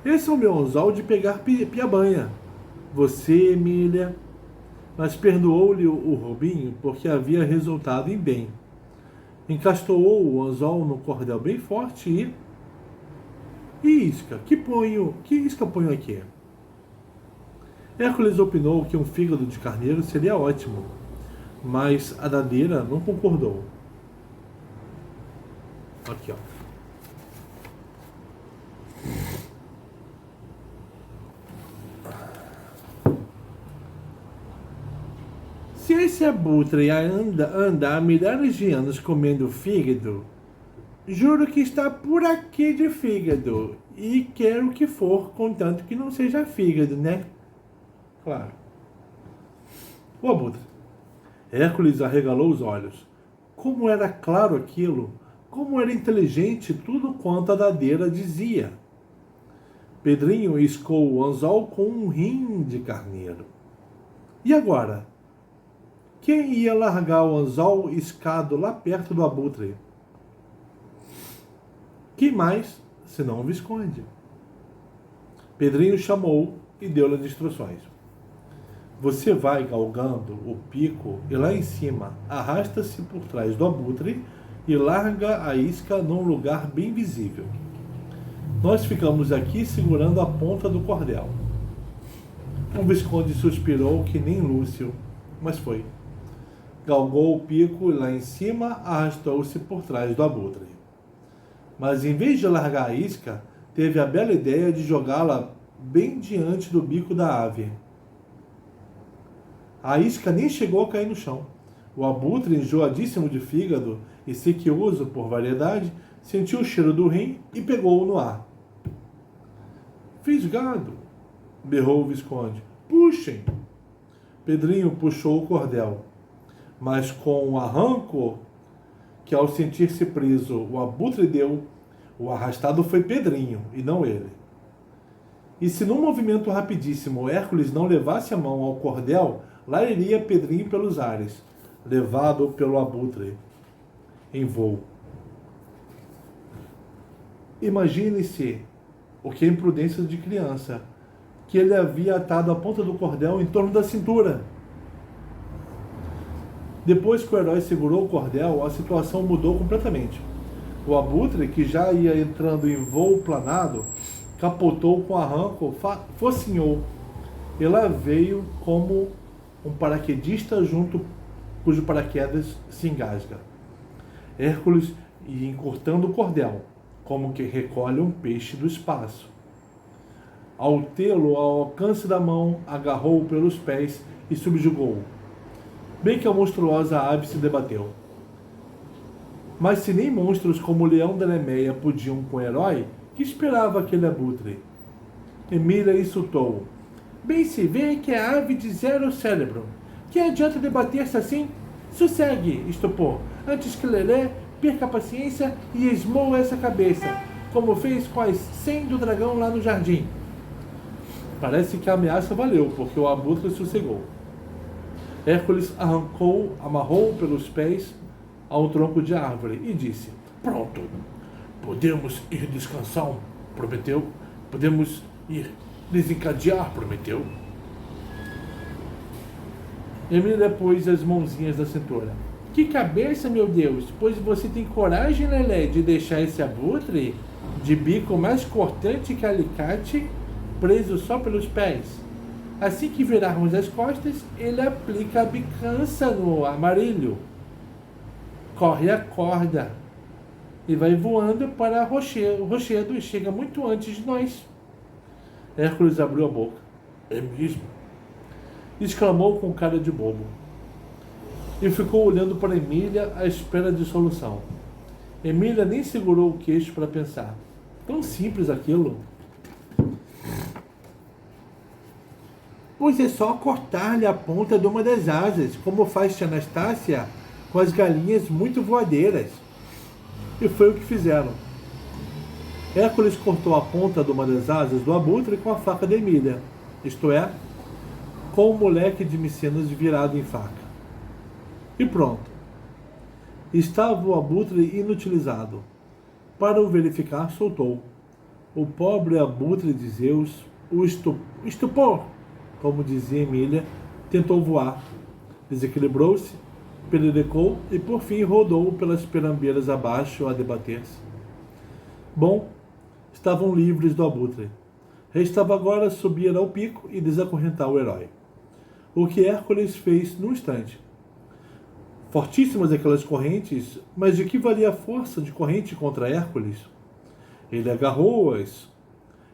Esse é o meu anzol de pegar piabanha. Você, Emília... Mas perdoou-lhe o roubinho porque havia resultado em bem. Encastoou o anzol no cordel bem forte e isca? Que isca ponho aqui? Hércules opinou que um fígado de carneiro seria ótimo, mas a dadeira não concordou. Aqui, ó. Se esse abutre anda há milhares de anos comendo fígado, juro que está por aqui de fígado. E quero que for, contanto que não seja fígado, né? Claro. O abutre. Hércules arregalou os olhos. Como era claro aquilo, como era inteligente tudo quanto a dadeira dizia. Pedrinho iscou o anzol com um rim de carneiro. E agora? Quem ia largar o anzol iscado lá perto do abutre? Quem mais, senão o Visconde? Pedrinho chamou e deu-lhe as instruções. Você vai galgando o pico e lá em cima arrasta-se por trás do abutre e larga a isca num lugar bem visível. Nós ficamos aqui segurando a ponta do cordel. O Visconde suspirou que nem Lúcio, mas foi. Galgou o pico e lá em cima arrastou-se por trás do abutre. Mas em vez de largar a isca, teve a bela ideia de jogá-la bem diante do bico da ave. A isca nem chegou a cair no chão. O abutre, enjoadíssimo de fígado e sequioso por variedade, sentiu o cheiro do rim e pegou-o no ar. Fisgado! Berrou o Visconde. Puxem! Pedrinho puxou o cordel. Mas com o arranco que, ao sentir-se preso, o abutre deu, o arrastado foi Pedrinho, e não ele. E se num movimento rapidíssimo Hércules não levasse a mão ao cordel, lá iria Pedrinho pelos ares, levado pelo abutre, em voo. Imagine-se, o que é imprudência de criança, que ele havia atado a ponta do cordel em torno da cintura. Depois que o herói segurou o cordel, a situação mudou completamente. O abutre, que já ia entrando em voo planado, capotou com arranco, focinhou. E lá veio como um paraquedista cujo paraquedas se engasga. Hércules ia encurtando o cordel, como que recolhe um peixe do espaço. Ao tê-lo ao alcance da mão, agarrou-o pelos pés e subjugou-o. Bem que a monstruosa ave se debateu. Mas se nem monstros como o leão da Nemeia podiam com o herói, que esperava aquele abutre? Emília insultou-o. Bem se vê que é ave de zero cérebro. Que adianta debater-se assim? Sossegue, estupor, antes que Lelé perca a paciência e esmoa essa cabeça, como fez com as 100 do dragão lá no jardim. Parece que a ameaça valeu, porque o abutre sossegou. Hércules amarrou pelos pés a um tronco de árvore e disse: Pronto, podemos ir descansar, prometeu. Podemos ir desencadear, prometeu. Emília pôs as mãozinhas na cintura. Que cabeça, meu Deus! Pois você tem coragem, Lelé, de deixar esse abutre de bico mais cortante que alicate, preso só pelos pés? Assim que virarmos as costas, ele aplica a bicança no amarilho. Corre a corda e vai voando para o rochedo e chega muito antes de nós. Hércules abriu a boca. É mesmo? Exclamou com cara de bobo. E ficou olhando para Emília à espera de solução. Emília nem segurou o queixo para pensar. Tão simples aquilo. Pois é só cortar-lhe a ponta de uma das asas, como faz tia Anastácia com as galinhas muito voadeiras. E foi o que fizeram. Hércules cortou a ponta de uma das asas do abutre com a faca de Emília, isto é, com o moleque de Micenas virado em faca. E pronto. Estava o abutre inutilizado. Para o verificar, soltou. O pobre abutre de Zeus, o estupor, como dizia Emília, tentou voar. Desequilibrou-se, pererecou e por fim rodou pelas perambeiras abaixo a debater-se. Bom, estavam livres do abutre. Restava agora subir ao pico e desacorrentar o herói. O que Hércules fez num instante. Fortíssimas aquelas correntes, mas de que valia a força de corrente contra Hércules? Ele agarrou-as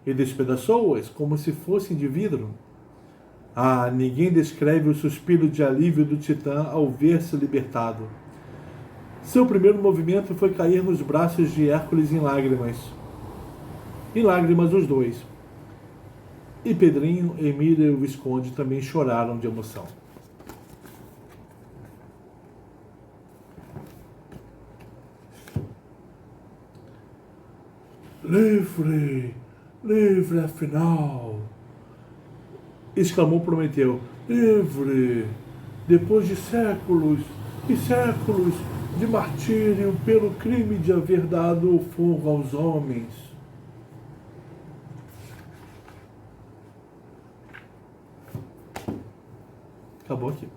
e despedaçou-as como se fossem de vidro. Ah, ninguém descreve o suspiro de alívio do Titã ao ver-se libertado. Seu primeiro movimento foi cair nos braços de Hércules em lágrimas. Em lágrimas os dois. E Pedrinho, Emília e o Visconde também choraram de emoção. Livre! Livre afinal! Exclamou Prometeu. Livre! Depois de séculos e séculos de martírio pelo crime de haver dado fogo aos homens. Acabou aqui.